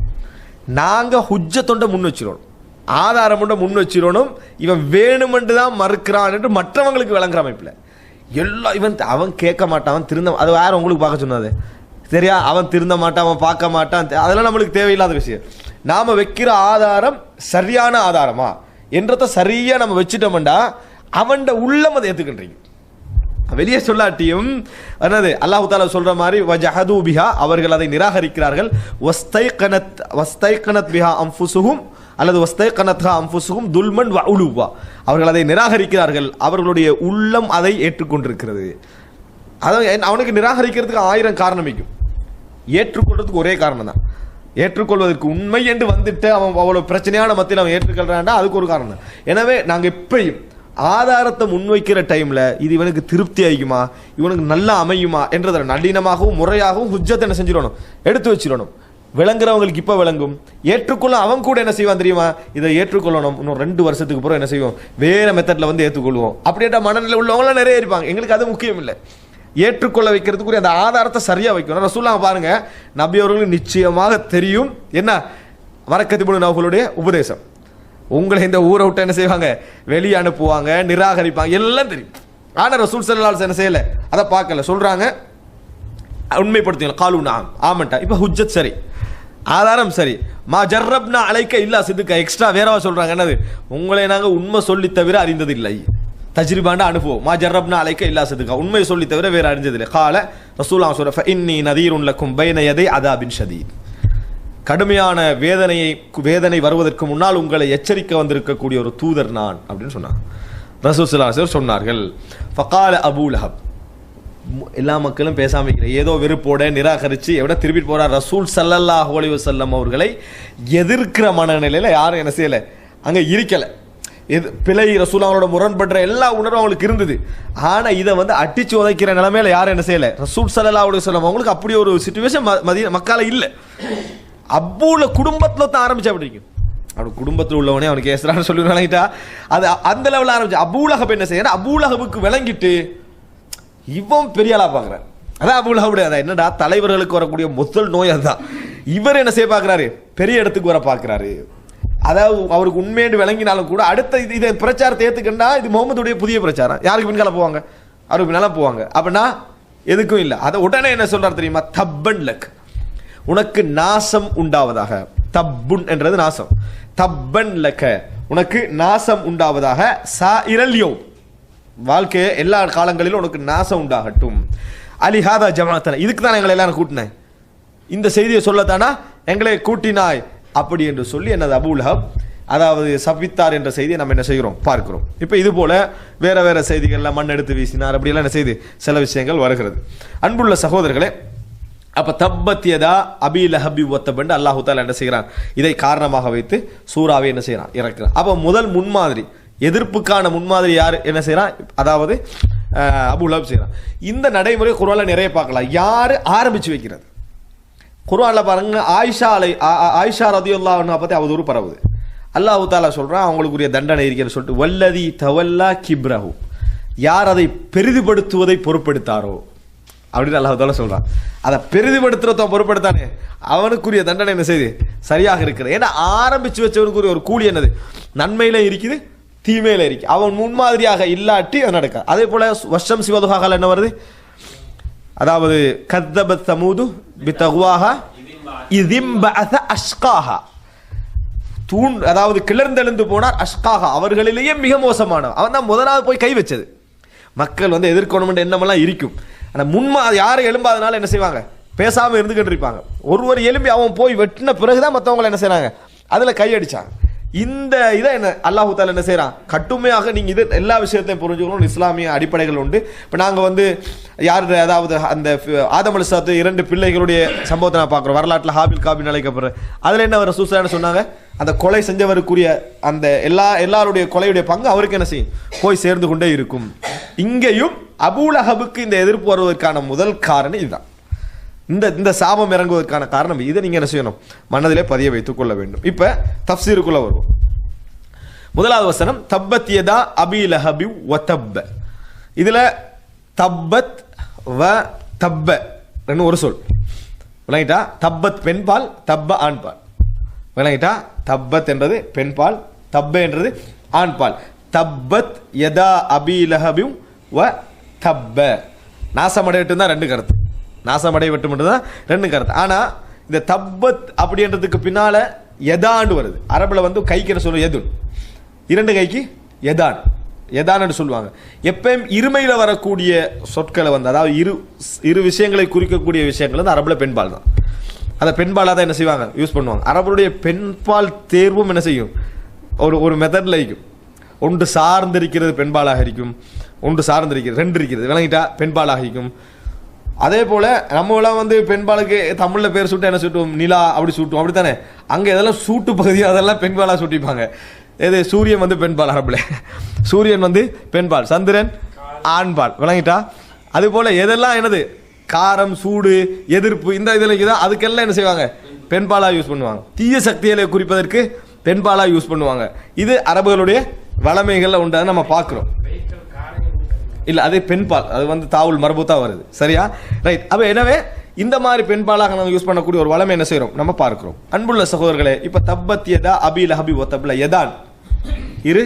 நாங்க ஹுஜ்ஜத்தொண்ட முன் வச்சிடணும், ஆதாரம் முன் வச்சிடணும். இவன் வேணுமென்று தான் மறுக்கிறான் என்று மற்றவங்களுக்கு விளங்குற அமைப்புல எல்லாம் அவன் கேட்க மாட்டான், அவன் திருந்த, அது வேற உங்களுக்கு பார்க்க சொன்னது சரியா, அவன் திருந்த மாட்டான், அவன் பார்க்க மாட்டான், அதெல்லாம் நம்மளுக்கு தேவையில்லாத விஷயம். நாம வைக்கிற ஆதாரம் சரியான ஆதாரமா என்றத சரியா நம்ம வச்சுட்டோம்டா அவன் உள்ளம் அதை ஏத்துக்கின்றீங்க. வெளியே சொல்லாட்டியும் என்னது அல்லாஹ் தஆலா சொல்ற மாதிரி வஜஹது பிஹா, அவர்கள் அதை நிராகரிக்கிறார்கள். வஸ்தைகனத் பிஹா அன்ஃபுசுஹும் அல்லது வஸ்தைகனத்ஹா அன்ஃபுசுஹும் துல்மன் வ உலுவா, அவர்கள் அதை நிராகரிக்கிறார்கள், அவர்களுடைய உள்ளம் அதை ஏற்றுக்கொண்டிருக்கிறது. அவனுக்கு நிராகரிக்கிறதுக்கு 1000 காரணம் இருக்கும், ஏற்றுக்கொள்றதுக்கு ஒரே காரணம் தான். ஏற்றுக்கொள்வதற்கு உண்மை என்று வந்துட்டு அவன் அவ்வளவு பிரச்சனையான மத்தியில் அவன் ஏற்றுக்கொள்றான்டா, அதுக்கு ஒரு காரணம் தான். எனவே நாங்கள் எப்பயும் ஆதாரத்தை முன்வைக்கிற டைம்ல இது இவனுக்கு திருப்தி ஆகிக்குமா, இவனுக்கு நல்லா அமையுமா என்றதை நல்லினமாகவும் முறையாகவும் ஹுஜ்ஜத்தை என்ன செஞ்சிடணும், எடுத்து வச்சிடணும். விளங்குறவங்களுக்கு இப்ப விளங்கும். ஏற்றுக்கொள்ள அவன் கூட என்ன செய்வான் தெரியுமா, இதை ஏற்றுக்கொள்ளணும், இன்னும் 2 வருஷத்துக்கு அப்புறம் என்ன செய்வோம், வேற மெத்தட்ல ஏற்றுக்கொள்வோம் அப்படின்ற மனநிலை உள்ளவங்களாம் நிறைய இருப்பாங்க. எங்களுக்கு அது முக்கியம் இல்லை. ஏற்றுக்கொள்ள வைக்கிறதுக்குரிய அந்த ஆதாரத்தை சரியா வைக்கணும். ரசூலுல்லாஹ் பாருங்க, நபி அவர்களுக்கு நிச்சயமாக தெரியும் என்ன வரக்கத் இப்னு நௌஃபலுடைய உபதேசம். உங்களை இந்த ஊரை விட்டு என்ன செய்வாங்க, வெளியே அனுப்புவாங்க, நிராகரிப்பாங்க, எல்லாம் தெரியும். ஆனா ரசூல் ஸல்லல்லாஹு அலைஹி வஸல்லம் என்ன செய்யல, அதை பார்க்கல. சொல்றாங்க உண்மைப்படுத்துங்க, காலு நஅம், ஆமண்டா. இப்ப ஹுஜ்ஜத் சரி, ஆதாரம் சரி. மா ஜர்ரப்னா அலைக்க இல்லா சிதுக்க, எக்ஸ்ட்ரா வேறவா சொல்றாங்க என்னது, உங்களை நாங்க உண்மை சொல்லி தவிர அறிந்தது இல்லை, தஜ்ரிபாண்ட அனுபவம். மா ஜர்ரப்னா அலைக்க இல்லா சிதுக்க, உண்மை சொல்லி தவிர வேற அறிஞ்சதில்லை. கால ரசூலுல்லாஹ் சொல்ற ஃபஇன்னி நதீருன் லக்கும் பைன யதை அதாபின் ஷதீத், கடுமையான வேதனை வருவதற்கு முன்னால் உங்களை எச்சரிக்க வந்திருக்கக்கூடிய ஒரு தூதர் நான் அப்படின்னு சொன்னாங்க. ரசூல் ஸல்லல்லாஹு அலைஹி வஸல்லம் சொன்னார்கள். ஃபகால அபூ லஹப், எல்லா மக்களும் பேசாம இருக்கிற ஏதோ வெறுப்போட நிராகரிச்சு எவ்வளோ திருப்பிட்டு போறார். ரசூல் ஸல்லல்லாஹு அலைஹி வஸல்லம் அவர்களை எதிர்க்கிற மனநிலையில யாரும் என்ன செய்யல, அங்க இருக்கல. பிழை ரசூலாவோட முரண்படுற எல்லா உணர்வும் அவங்களுக்கு இருந்தது. ஆனா இதை அடிச்சு உதைக்கிற நிலைமையில யாரும் என்ன செய்யல, ரசூல் ஸல்லல்லாஹு அலைஹி வஸல்லம் அவங்களுக்கு அப்படி ஒரு சிச்சுவேஷன் மக்கால இல்ல. அபூல குடும்பத்துல தான் ஆரம்பிச்சு அப்படி இருக்கும். அவன் குடும்பத்தில் உள்ளவனே அவனுக்கு ஏசுறான்னு சொல்லி விளங்கிட்டா அது அந்த லெவலில் ஆரம்பிச்சு. அபூலஹப் என்ன செய்யற, அபூலஹபுக்கு விளங்கிட்டு இவன் பெரிய ஆளா பாக்குறாரு. அதான் அபூலஹபுடைய அதான் என்னடா தலைவர்களுக்கு வரக்கூடிய முதல் நோய் அதுதான். இவர் என்ன செய்ய பாக்குறாரு, பெரிய இடத்துக்கு வர பாக்குறாரு. அதாவது அவருக்கு உண்மையை விளங்கினாலும் கூட அடுத்த இதை பிரச்சாரத்தை ஏத்துக்கண்டா இது முகமதுடைய புதிய பிரச்சாரம். யாருக்கு பின்னால போவாங்க, அவருக்கு பின்னால போவாங்க. அப்படின்னா எதுக்கும் இல்லை. அதை உடனே என்ன சொல்றாரு தெரியுமா, தப்பன் லக், உனக்கு நாசம் உண்டாவதாக. தப்புன் என்றது நாசம். தப்பன் லக்க, உனக்கு நாசம் உண்டாவதாக. சாயிரல்யோ, வாழ்க்கை எல்லா காலங்களிலும் உனக்கு நாசம் உண்டாகட்டும். அலிஹாதா ஜமாத்தன, இதுக்கு தான் எங்களை எல்லாரும் கூட்டினேன், இந்த செய்தியை சொல்லத்தானா எங்களை கூட்டினாய் அப்படி என்று சொல்லி என்னது அபூலஹப் அதாவது சபித்தார் என்ற செய்தியை நம்ம என்ன செய்கிறோம் பார்க்கிறோம். இப்போ இது போல வேற வேற செய்திகள்ல மண் எடுத்து வீசினார் அப்படியெல்லாம் என்ன செய்து சில விஷயங்கள் வருகிறது. அன்புள்ள சகோதரர்களே, அப்ப தப்பத்தியதா அபி லஹபி ஒத்தபண்டு அல்லாஹு தாலா என்ன செய்கிறான், இதை காரணமாக வைத்து சூறாவை என்ன செய்யறான், இறக்கிறான். அப்ப முதல் முன்மாதிரி, எதிர்ப்புக்கான முன்மாதிரி யார் என்ன செய்யறான், அதாவது அபூ லஹப் செய்யறான். இந்த நடைமுறை குர்ஆன்ல நிறைய பார்க்கலாம். யாரு ஆரம்பிச்சு வைக்கிறது, குர்ஆன்ல பாருங்க, ஆயிஷா ரலியல்லாஹு அன்ஹா பத்தி அவதூறு பரவுது. அல்லாஹு தாலா சொல்றான் அவங்களுக்குரிய தண்டனை இருக்கிறது சொல்லிட்டு, வல்லதி தவல்லா கிப்ரஹு, யார் அதை பெரிதுபடுத்துவதை பொறுப்பெடுத்தாரோ அப்படின்னு அல்லாஹ் தாலா சொல்றான். அதை பெரிதுபடுத்துறத பொறுப்படுத்தானே அவனுக்குரிய தண்டனை என்ன செய்து சரியாக இருக்கிறது. ஏன்னா ஆரம்பிச்சு வச்சவனுக்குரிய ஒரு கூலி என்னது, நன்மையில இருக்குது தீமையில இருக்கு. அவன் முன்மாதிரியாக இல்லாட்டி அது நடக்க. அதே போல வஷம் சிவதுகாக என்ன வருது, அதாவது கத்தபத் சமூது பித்தகுவாஹா இதிம் பஅஸ அஷ்காஹா, தூண் அதாவது கிளர்ந்தெழுந்து போனார் அஷ்காகா அவர்களிலேயே மிக மோசமானவன். அவன் தான் முதலாவது போய் கை வச்சது. மக்கள் வந்து எதிர்க்கணும்ன்ற எண்ணமெல்லாம் இருக்கும். ஆனால் முன்மா யாரும் எழும்பாதனால என்ன செய்வாங்க, பேசாமல் இருந்துக்கிட்டு இருப்பாங்க. ஒருவர் எழும்பி அவன் போய் வெட்டின பிறகுதான் மற்றவங்களை என்ன செய்கிறாங்க, அதில் கையடிச்சாங்க. இந்த இதை என்ன அல்லாஹு தாலா என்ன செய்கிறான், கட்டுமையாக நீங்கள் இது எல்லா விஷயத்தையும் புரிஞ்சுக்கணும். இஸ்லாமிய அடிப்படைகள் உண்டு. இப்போ நாங்கள் வந்து யார் அதாவது அந்த ஆதம் அலைஹிஸ்ஸலாத்து 2 பிள்ளைகளுடைய சம்பவத்தை நான் பார்க்குறோம். வரலாற்றில் ஹாபில் காபில் அழைக்கப்படுற அதில் என்ன வர சூசைன்னு சொன்னாங்க, அந்த கொலை செஞ்சவருக்குரிய அந்த எல்லாருடைய கொலையுடைய பங்கு அவருக்கு என்ன செய்யும், போய் சேர்ந்து கொண்டே இருக்கும். இங்கேயும் அபூலஹபுக்கு இந்த எதிர்ப்பு வருவதற்கான முதல் காரணம் இதுதான். இந்த சாபம் இறங்குவதற்கான காரணம் இதை நீங்கள் என்ன செய்யணும், மனதிலே பதிய வைத்துக் கொள்ள வேண்டும். இப்போ தஃப்சீருக்குள்ள வருவோம். முதலாவது வசனம் தப்பத் யதா அபி லஹபி வ தப்ப. இதில் தப்பத் வ தப்ப ஒரு சொல் விளங்கிட்டா. தப்பத் பெண்பால், தப்ப ஆண்பால். விளங்கிட்டா. தப்பத் என்றது பெண்பால், தப்ப என்றது ஆண்பால். தப்பத் யதா அபி லஹபி வ தப்ப. நாசமடையட்டும் தான் 2 கருத்து. நாசமடை வெட்டு மட்டும்தான் 2 கருத்து. ஆனால் இந்த தப்பத் அப்படின்றதுக்கு பின்னால எதாண்டு வருது. அரபில் வந்து கைக்கு என்ன சொல்லுவோம், எதுன். 2 கைக்கு எதான், எதான்னு சொல்லுவாங்க. எப்பயும் இருமையில் வரக்கூடிய சொற்களை வந்து அதாவது இரு விஷயங்களை குறிக்கக்கூடிய விஷயங்கள் வந்து அரபில் பெண்பால் தான். அந்த பெண்பாலாக தான் என்ன செய்வாங்க, யூஸ் பண்ணுவாங்க. அரபுடைய பெண்பால் தேர்வும் என்ன செய்யும், ஒரு மெத்தடில் இருக்கும். ஒன்று சார்ந்திருக்கிறது பெண்பாலாக இருக்கும், ஒன்று சார்ந்திருக்கிறது 2 இருக்கிறது விளங்கிட்டா பெண்பாலாக இருக்கும். அதே போல் நம்மளாம் வந்து பெண்பாலுக்கு தமிழில் பேர் சூட்டு என்ன சூட்டுவோம், நிலா அப்படி சூட்டுவோம், அப்படி தானே. அங்கே இதெல்லாம் சூட்டு பகுதி அதெல்லாம் பெண்பாலாக சூட்டிப்பாங்க. எது சூரியன் வந்து பெண்பால், அரபில் சூரியன் வந்து பெண்பால், சந்திரன் ஆண்பால் விளங்கிட்டா. அதுபோல் எதெல்லாம் என்னது காரம் சூடு எதிர்ப்பு இந்த இதில் தான் அதுக்கெல்லாம் என்ன செய்வாங்க, பெண்பாலாக யூஸ் பண்ணுவாங்க. தீய சக்திகளை குறிப்பதற்கு பெண்பாலாக யூஸ் பண்ணுவாங்க. இது அரபுகளுடைய வளமைகளில் உண்டு, நம்ம பார்க்குறோம். இல்லை அது பெண்பால், அது வந்து தாவுல் மரபூத்தா வருது. சரியா, ரைட். அப்போ எனவே இந்த மாதிரி பெண்பாலாக நம்ம யூஸ் பண்ணக்கூடிய ஒரு வளமை என்ன செய்கிறோம், நம்ம பார்க்கிறோம். அன்புள்ள சகோதரர்களே, இப்போ தப்பத் யதா அபி லஹபி வ தப்ல. யதான் இரு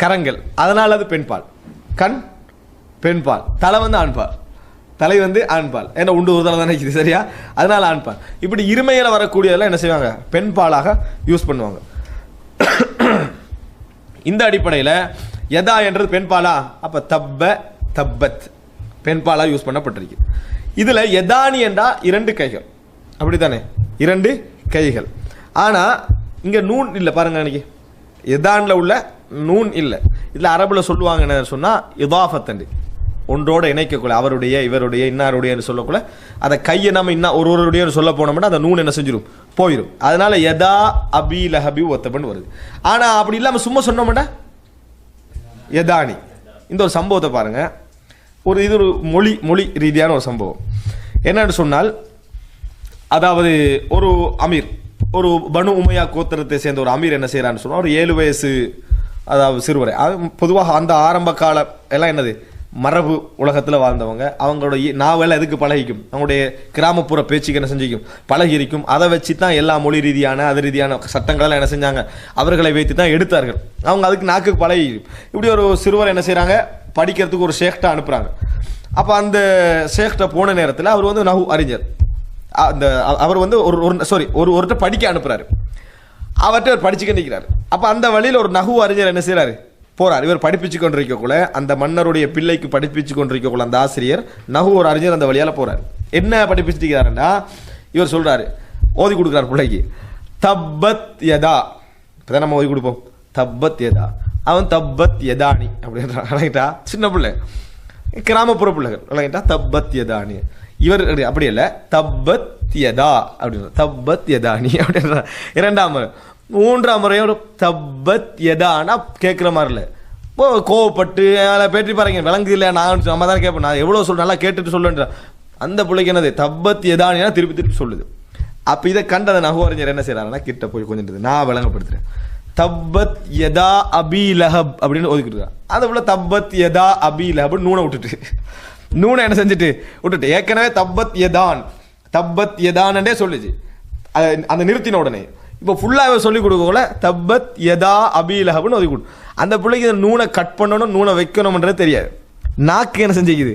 கரங்கள், அதனால் அது பெண்பால். கண் பெண்பால், தலை வந்து ஆண்பால், தலை வந்து ஆண்பால். ஏன்னா உண்டு ஒரு தலை தானே இருக்குது. சரியா, அதனால ஆண்பால். இப்படி இருமையில் வரக்கூடியதெல்லாம் என்ன செய்வாங்க, பெண்பாலாக யூஸ் பண்ணுவாங்க. இந்த அடிப்படையில் யதா என்றது பெண்பாலா, அப்ப தப்ப தப்பத் பெண்பாலா யூஸ் பண்ணப்பட்டிருக்கு. இதுல யதானி என்றா 2 கைகள், அப்படித்தானே, 2 கைகள். ஆனா இங்க நூன் இல்லை பாருங்க. அன்னைக்கு யதான்ல உள்ள நூன் இல்லை. இதுல அரபுல சொல்லுவாங்க என்ன சொன்னா, இதாஃபத், ஒன்றோட இணைக்கக்குள்ள, அவருடைய இவருடைய இன்னாருடைய சொல்லக்குள்ள அதை கையை நம்ம இன்னும் ஒருவருடைய சொல்ல போனோம்னா அந்த நூன் என்ன செஞ்சிடும், போயிடும். அதனால யதா அபி லஹபி ஒத்தப்பன்னு வருது. ஆனா அப்படி இல்லாம சும்மா சொன்னோம்னா யதானி. இந்த ஒரு சம்பவத்தை பாருங்க. இது ஒரு மொழி ரீதியான ஒரு சம்பவம். என்னன்னு சொன்னால், அதாவது ஒரு அமீர், ஒரு பனு உமையா கோத்திரத்தை சேர்ந்த ஒரு அமீர் என்ன செய்யறான்னு சொன்னா, ஒரு 7 வயசு அதாவது சிறுவரை. பொதுவாக அந்த ஆரம்ப கால எல்லாம் என்னது மரபு உலகத்தில் வாழ்ந்தவங்க, அவங்களுடைய நாவெல்லாம் எதுக்கு பழகிக்கும், அவங்களுடைய கிராமப்புற பேச்சுக்கு என்ன செஞ்சிக்கும் பழகி இருக்கும். அதை வச்சு தான் எல்லா மொழி ரீதியான அது ரீதியான சட்டங்களெல்லாம் என்ன செஞ்சாங்க, அவர்களை வைத்து தான் எடுத்தார்கள். அவங்க அதுக்கு நாக்குக்கு பழகி. இப்படி ஒரு சிறுவர் என்ன செய்கிறாங்க, படிக்கிறதுக்கு ஒரு ஷேக்டா அனுப்புகிறாங்க. அப்போ அந்த ஷேக்டா போன நேரத்தில் அவர் வந்து நஹு அறிஞர். அந்த அவர் வந்து ஒருத்த படிக்க அனுப்புகிறாரு. அவர்கிட்ட அவர் படிச்சுக்க நிற்கிறார். அப்போ அந்த வழியில் ஒரு நஹு அறிஞர் என்ன செய்கிறாரு, போறார். இவர் படிப்பிச்சு கொண்டிருக்கக்குள்ள, அந்த மன்னருடைய பிள்ளைக்கு படிப்பிச்சு கொண்டிருக்கக்குள்ள அந்த ஆசிரியர் நஹு ஒரு அறிஞர் அந்த வழியால போறார். என்ன படிப்பிச்சுக்கிறாருன்னா, இவர் சொல்றாரு, ஓதி கொடுக்குறார் பிள்ளைக்கு, தப்பத் யதா. இப்பதான் நம்ம ஓதி கொடுப்போம், தப்பத் யதா. அவன் தப்பத் யதானி அப்படின்றா. சின்ன பிள்ளை, கிராமப்புற பிள்ளைகள் விளங்கிட்டா, தப்பத் யதானி. இவர் அப்படி இல்லை, தப்பத் யதா அப்படின்ற, தப்பத் யதானி அப்படின்ற. 2ஆம் முறை 3ஆம் முறையும் தப்பத் யதானா கேட்குற மாதிரி இல்லை, கோவப்பட்டு பேட்டி பாருங்க விளங்குது இல்லை, நம்ம தான் கேட்பேன், நான் எவ்வளோ சொல்ல நல்லா கேட்டுட்டு சொல்லுன்ற அந்த பிள்ளைக்கு என்னது தப்பத் யதானினா திருப்பி சொல்லுது. அப்போ இதை கண்ட அந்த நஹு அறிஞர் என்ன செய்யறாருன்னா, கிட்ட போய் கொஞ்சம் நான் விளங்கப்படுத்துறேன், தப்பத் யதா அபி லஹப் அப்படின்னு ஒதுக்கிட்டு. அந்த பிள்ளை தப்பத் யதா அபி லஹப் நூனை என்ன செஞ்சுட்டு விட்டுட்டு, ஏற்கனவே தப்பத் யதான்டே சொல்லுச்சு, அந்த நிறுத்தின உடனே இப்போ ஃபுல்லாக சொல்லிக் கொடுக்கல, தப்பத் யதா அபி லஹப்னு ஒதுக்கி கொடு. அந்த பிள்ளைக்கு இந்த நூனை கட் பண்ணணும், நூனை வைக்கணும்ன்றது தெரியாது. நாக்கு என்ன செஞ்சுக்குது,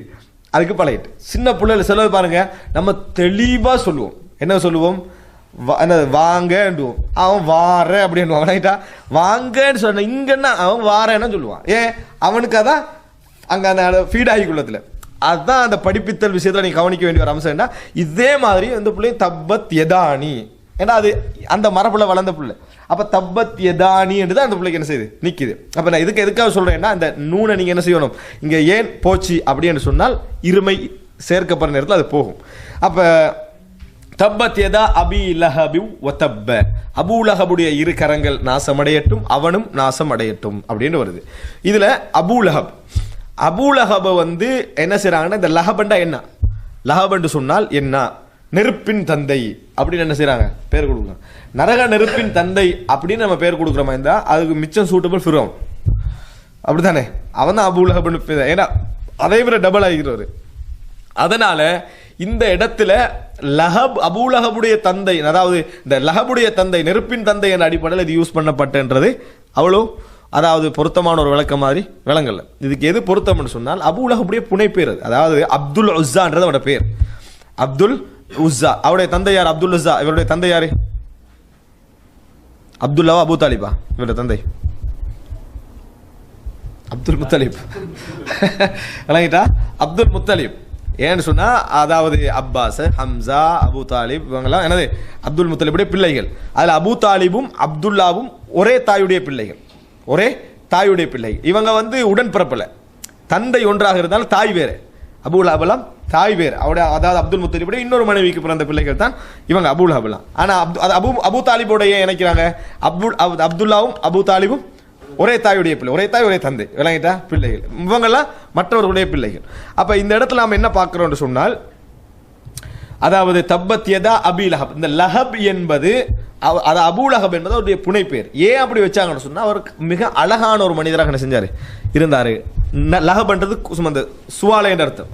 அதுக்கு பழகிட்டு. சின்ன பிள்ளைகள் செலவு பாருங்க, நம்ம தெளிவாக சொல்லுவோம். என்ன சொல்லுவோம், என்னது வாங்கன்றுவோம், அவன் வார அப்படின்னுவான். ரைட்டா, வாங்கன்னு சொன்ன இங்கன்னா அவன் வாரேன்னு சொல்லுவான். ஏன் அவனுக்கு அதான் அங்கே அந்த ஃபீட் ஆகிக்குள்ளத்தில் அதுதான் அந்த படிப்பித்தல் விஷயத்தில் நீங்கள் கவனிக்க வேண்டிய ஒரு அம்சம். என்ன இதே மாதிரி அந்த பிள்ளையும் தப்பத் யதானி, ஏன்னா அது அந்த மரப்புல வளர்ந்த பிள்ளை. அப்போ தப்பத் யதானி என்று தான் அந்த பிள்ளைக்கு என்ன செய்யுது நிற்கிது. அப்போ நான் எதுக்காக சொல்கிறேன்னா அந்த நூனை நீங்கள் என்ன செய்யணும் இங்கே ஏன் போச்சு அப்படின்னு சொன்னால் இருமை சேர்க்கப்படுற நேரத்தில் அது போகும். அப்போ தப்பத் யதா அபி லஹபி வதப்ப, அபூ லஹபுடைய இரு கரங்கள் நாசமடையட்டும் அவனும் நாசம் அடையட்டும் அப்படின்னு வருது. இதில் அபூ லஹப் வந்து என்ன செய்யறாங்கன்னா, இந்த லஹபண்டா என்ன, லஹபண்டு சொன்னால் என்ன, நெருப்பின் தந்தை அப்படின்னு என்ன செய்யறாங்க பேர் கொடுக்குறாங்க. நரக நெருப்பின் தந்தை அப்படின்னு நம்ம பேர் கொடுக்குற மாதிரி இருந்தால் அதுக்கு மிச்சம் சூட்டபிள் ஃபிரௌன், அப்படித்தானே? அவன் தான் அபூ லஹப்னு, ஏன்னா அதை விட டபுள் ஆகிக்கிறவர். அதனால இந்த இடத்துல லஹப் அபூ லஹபுடைய தந்தை, அதாவது இந்த லஹபுடைய தந்தை நெருப்பின் தந்தை என்ற அடிப்படையில் இது யூஸ் பண்ணப்பட்டன்றது அவ்வளோ அதாவது பொருத்தமான ஒரு விளக்கம் மாதிரி விளங்கல. இதுக்கு எது பொருத்தம்னு சொன்னால் அபூ லஹபுடைய புனை பேர் அது, அதாவது அப்துல் உஸ்ஸான்றது அவருடைய பேர். அப்துல் உஸ்ஸா, அவருடைய தந்தை யார்? அப்துல் உஸ்ஸா. இவருடைய தந்தை யாரு? அப்துல்லாவா அபூ தாலிபா? இவருடைய தந்தை அப்துல் முத்தலிப். விளங்கிட்டா? அப்துல் முத்தலிப். ஏன்னு சொன்னா அதாவது அப்பாஸ், ஹம்சா, அபூ தாலிப் இவங்கெல்லாம் என்னது அப்துல் முத்தலிபுடைய பிள்ளைகள். அதில் அபூ தாலிபும் அப்துல்லாவும் ஒரே தாயுடைய பிள்ளைகள், ஒரே தாயுடைய பிள்ளைகள். இவங்க வந்து உடன்பிறப்பில் தந்தை ஒன்றாக இருந்தாலும் தாய் வேறு. அபூ லஹபெல்லாம் தாய் வேறு. அவருடைய அதாவது அப்துல் முத்தலிபுடைய இன்னொரு மனைவிக்கு பிறந்த பிள்ளைகள் தான் இவங்க அபூ லஹபெல்லாம். ஆனால் அபூ தாலிபோட ஏன் இணைக்கிறாங்க? அப்துல்லாவும் அபூ தாலிபும் ஒரே தாயுடைய பிள்ளை, ஒரே தாய் ஒரே தந்தை, விளங்கிட்டா பிள்ளைகள். இவங்கெல்லாம் மற்றவர்களுடைய பிள்ளைகள். அப்ப இந்த இடத்துல நாம் என்ன பார்க்கிறோம் சொன்னால், அதாவது தப்பத் யதா அபி லஹப், இந்த லஹப் என்பது அது அபூ லஹப் என்பது அவருடைய புனை பேர். ஏன் அப்படி வச்சாங்கன்னு சொன்னா அவர் மிக அழகான ஒரு மனிதராக என்ன செஞ்சாரு இருந்தாரு. லஹப்ன்றது சுமந்த சுவாலை என்ற அர்த்தம்,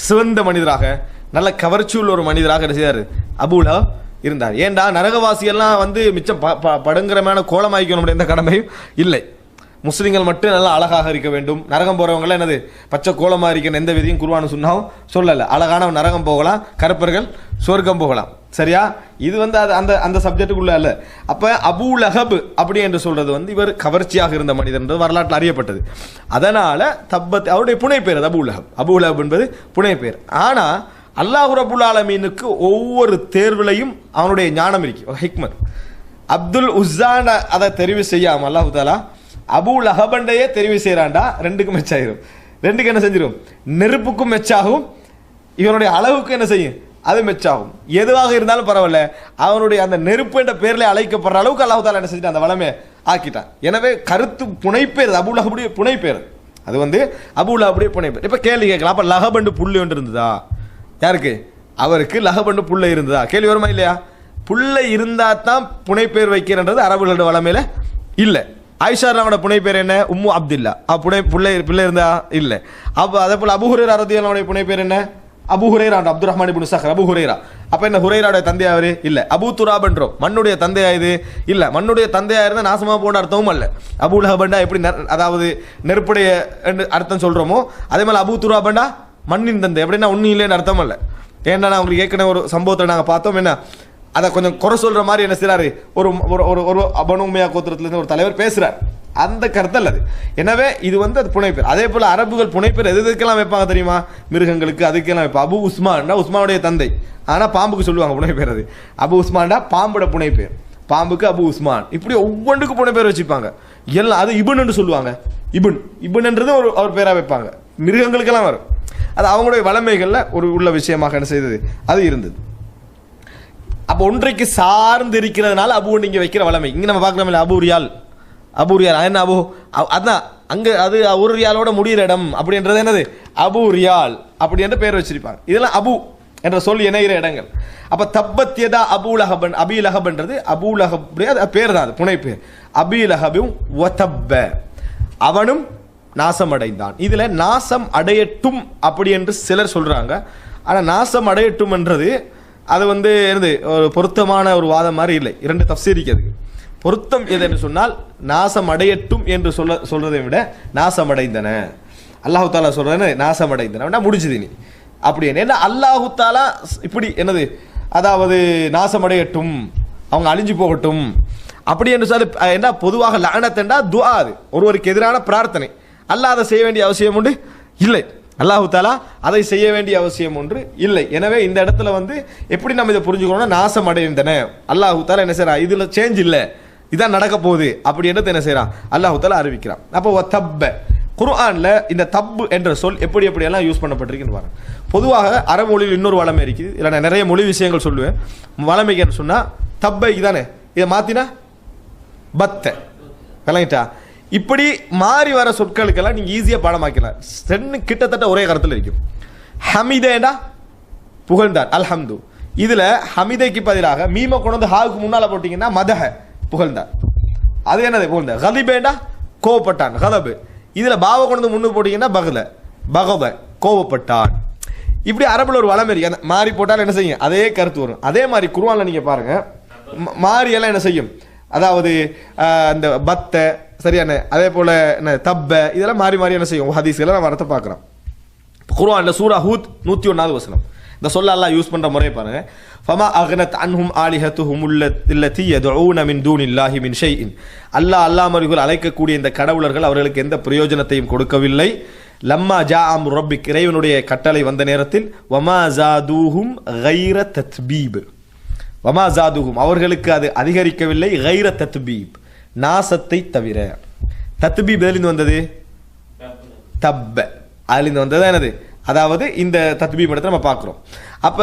சிவந்த மனிதராக நல்ல கவர்ச்சியுள்ள ஒரு மனிதராக என்ன செய்தாரு அபூ லஹப் இருந்தார். ஏண்டா நரகவாசியெல்லாம் வந்து மிச்சம் படுங்கிரமான கோலமாய்க்கணும் எந்த கடமையும் இல்லை. முஸ்லிம்கள் மட்டும் நல்லா அழகாக இருக்க வேண்டும். நரகம் போறவங்களாம் என்னது பச்சை கோலமா இருக்கணும் எந்த விதியும் குர்ஆன் சுன்னாவும் சொல்லலை. அழகானவன் நரகம் போகலாம், கருப்பர்கள் சொர்க்கம் போகலாம். சரியா? இது வந்து அது அந்த அந்த சப்ஜெக்டுக்குள்ள அல்ல. அப்ப அபூ லஹப் அப்படி என்று சொல்றது வந்து இவர் கவர்ச்சியாக இருந்த மனிதர் என்று வரலாற்றில் அறியப்பட்டது. அதனால தப்பத் அவருடைய புனை பேர் அது அபூ லஹப். அபூ லஹப் என்பது புனை பேர். ஆனா அல்லாஹ் ரப்புல் ஆலமீனுக்கு ஒவ்வொரு தேர்விலையும் அவனுடைய ஞானம் இருக்கு, ஹிக்மத். அப்துல் உஸ்ஸான அதை தெரிவு செய்யாம அல்லாஹ் தஆலா அபூ லஹபண்டையே தெரிவு செய்யறான்டா, ரெண்டுக்கும் மெச்சாயிரும். ரெண்டுக்கு என்ன செஞ்சிடும்? நெருப்புக்கும் மெச்சாகும், இவனுடைய அளவுக்கு என்ன செய்யும் அது மெச்சாகும். எதுவாக இருந்தாலும் பரவாயில்ல, அவனுடைய அந்த நெருப்பு என்ற பேர்ல அழைக்கப்படுற அளவுக்கு அல்லாஹ் தஆலா என்ன செஞ்சிட்டான், அந்த வளமே ஆக்கிட்டான். எனவே கருத்து புனைப்பேர் அபூ லஹபுடைய புனைப்பேர், அது வந்து அபூ லஹபுடைய புனைப்பேர். இப்ப கேள்வி கேட்கலாம், அப்ப லஹபண்டு புள்ளி ஒன்று இருந்ததா? யாருக்கு? அவருக்கு லஹபண்டு புள்ளை இருந்ததா? கேள்வி வருமா இல்லையா? புள்ளை இருந்தா தான் புனைப்பேர் வைக்கிறன்றது அரபுகளோட வளமையில இல்லை. ஆயிஷா ராவோட புனை பேர் என்ன? உம்மு அப்துல்லா. பிள்ளை இருந்தா இல்லை. அதே போல அபூ ஹுரைரா ரலியல்லாஹு புனை பேர் என்ன? அபூ ஹுரைரா, அப்துர் ரஹ்மான் இப்னு சஹர், அபூ ஹுரைரா. அப்ப என்ன ஹுரைராவுடைய தந்தையாரு இல்ல. அபூ துராப் என்றோம், மண்ணுடைய தந்தையா இது இல்ல. மண்ணுடைய தந்தையா இருந்தா நாசமா போன அர்த்தமும் அல்ல. அபூ லஹபண்டா எப்படி அதாவது நெருப்புடைய அர்த்தம் சொல்றோமோ அதே மாதிரி அபூ துராபண்டா மண்ணின் தந்தை, எப்படின்னா ஒன்னும் இல்லைன்னு அர்த்தம் அல்ல. ஏன்னா நான் உங்களுக்கு ஏற்கனவே ஒரு சம்பவத்தை நாங்கள் பார்த்தோம். என்ன அதை கொஞ்சம் குறை சொல்ற மாதிரி என்ன செய்யறாரு, ஒரு ஒரு பனு உமையா கோத்திரத்திலிருந்து ஒரு தலைவர் பேசுறார், அந்த கருத்து அல்லது. எனவே இது வந்து அது புனைப்பேர். அதே போல அரபுகள் புனைப்பேர் எதுக்கெல்லாம் வைப்பாங்க தெரியுமா? மிருகங்களுக்கு அதுக்கெல்லாம் வைப்பாங்க. அபு உஸ்மான்டா உஸ்மானுடைய தந்தை, ஆனா பாம்புக்கு சொல்லுவாங்க புனைப்பேர். அது அபு உஸ்மான்டா பாம்போட புனைப்பேர், பாம்புக்கு அபு உஸ்மான். இப்படி ஒவ்வொன்றுக்கும் புனைப்பேர் வச்சுப்பாங்க. எல்லாம் அது இபுன்னு சொல்லுவாங்க. இபுன்ன்றது ஒரு அவர் பேரா வைப்பாங்க. மிருகங்களுக்கெல்லாம் வரும். அது அவங்களுடைய வளமைகள்ல ஒரு உள்ள விஷயமாக என்ன செய்தது அது இருந்தது. அப்போ ஒன்றைக்கு சார்ந்து இருக்கிறதுனால அபு நீங்க வைக்கிற வளமை. இங்க நம்ம பார்க்கலாம்ல, அபூ ரியால் என்ன அபு, அதான் அங்க அது ஒரு ரியாலோட முடிகிற இடம் அப்படின்றது என்னது அபூ ரியால் அப்படி என்ற பேர் வச்சிருப்பாங்க. இதெல்லாம் அபு என்ற சொல் இணைகிற இடங்கள். அப்ப தப்பத் யதா அபூ லஹபன், அபி லஹப்ன்றது அபூ லஹப் பேர் தான், அது புனை பேர். அபி லஹபும் வதப்ப, அவனும் நாசம் அடைந்தான். இதுல நாசம் அடையட்டும் அப்படி என்று சிலர் சொல்றாங்க. ஆனா நாசம் அடையட்டும் என்றது அது வந்து என்னது ஒரு பொருத்தமான ஒரு வாதம் மாதிரி இல்லை. இரண்டு தஃப்சீருக்கு அதுக்கு பொருத்தம் எது என்று சொன்னால் நாசம் அடையட்டும் என்று சொல்றதை விட நாசம் அடைந்தன. அல்லாஹு தாலா சொல்றேன்னு நாசம் அடைந்தன முடிஞ்சது நீ அப்படி. ஏன்னா அல்லாஹு தாலா இப்படி என்னது அதாவது நாசம் அடையட்டும் அவங்க அழிஞ்சு போகட்டும் அப்படி என்று சொல்லி என்ன பொதுவாக லஅனத்தண்டா துஆ, அது ஒருவருக்கு எதிரான பிரார்த்தனை. அல்லாஹ் அதை செய்ய வேண்டிய அவசியம் உண்டு இல்லை, அல்லாஹு தாலா அதை செய்ய வேண்டிய அவசியம் ஒன்று இல்லை. எனவே இந்த இடத்துல வந்து எப்படி நம்ம இதை புரிஞ்சுக்கணும்னா, நாசம் அடைந்தன அல்லாஹு தாலா என்ன செய்யறான், இதுல சேஞ்ச் இல்லை, இதான் நடக்க போகுது அப்படின்றது என்ன செய்யறான், அல்லாஹு தாலா அறிவிக்கிறான். அப்போ தப்ப குர்ஆன்ல இந்த தப்பு என்ற சொல் எப்படி எப்படியெல்லாம் யூஸ் பண்ணப்பட்டிருக்குன்னு பாருங்க. பொதுவாக அரபு மொழியில் இன்னொரு வளமை இருக்குது, இல்லை நான் நிறைய மொழி விஷயங்கள் சொல்லுவேன். வளமைக்கு சொன்னா தப்பைக்கு தானே, இதை மாத்தினா பத்த விளங்கிட்டா. இப்படி மாறி வர சொற்களுக்கெல்லாம் நீங்க ஈஸியா பாடமாக்கலாம். ரெண்டு கிட்டத்தட்ட ஒரே கருத்துல இருக்கும். ஹமிதேண்டா புகழ்ந்தார், அல்ஹம்து. இதுல ஹமிதைக்கு பதிலாக மீம கொண்டு வந்து ஹாவுக்கு முன்னால போட்டீங்கன்னா மதஹ புகழ்ந்தார், அது என்னது புகழ்ந்தார். கலிபேண்டா கோவப்பட்டான், கலபு. இதுல பாவ கொண்டு வந்து முன்னு போட்டீங்கன்னா பகல பகவ கோவப்பட்டான். இப்படி அரபுல ஒரு வளம் இருக்கு, மாறி போட்டாலும் என்ன செய்யும் அதே கருத்து வரும். அதே மாதிரி குர்ஆன்ல நீங்க பாருங்க, மாறி எல்லாம் என்ன செய்யும், அதாவது அந்த பத்த சரியான, அதே போல என்ன தப்ப, இதெல்லாம் மாறி மாறி என்ன செய்யும் ஹதீஸ்ல நம்ம வரத்தை பார்க்கிறோம். குர்ஆன்ல சூரா ஹூத் 101வது வசனம் இந்த சொல்ல அல்லாஹ் யூஸ் பண்ற முறை பாருங்க. ஃபமா அக்னத் அன்ஹும் ஆலிஹத்துஹும் அல்லதி யதுஊன மின் தூனில்லாஹி மின் ஷைஇன். அல்லாஹ்மர்கள் அழைக்கக்கூடிய இந்த கடவுளர்கள் அவர்களுக்கு எந்த பிரயோஜனத்தையும் கொடுக்கவில்லை. லம்மா ஜாஅம் ரப்பிக், இறைவனுடைய கட்டளை வந்த நேரத்தில் வமா ஜாதூஹும் கைர தத்பீப், வமா ஜாதுஹும் அவர்களுக்கு அது அதிகரிக்கவில்லை, கைர தத்பீப் நாசத்தை தவிர. தத்பீப் எதிலிருந்து வந்தது, தப்ப அதிலிருந்து வந்தது என்னது, அதாவது இந்த தத்பீப் இடத்தை நம்ம பார்க்கிறோம். அப்ப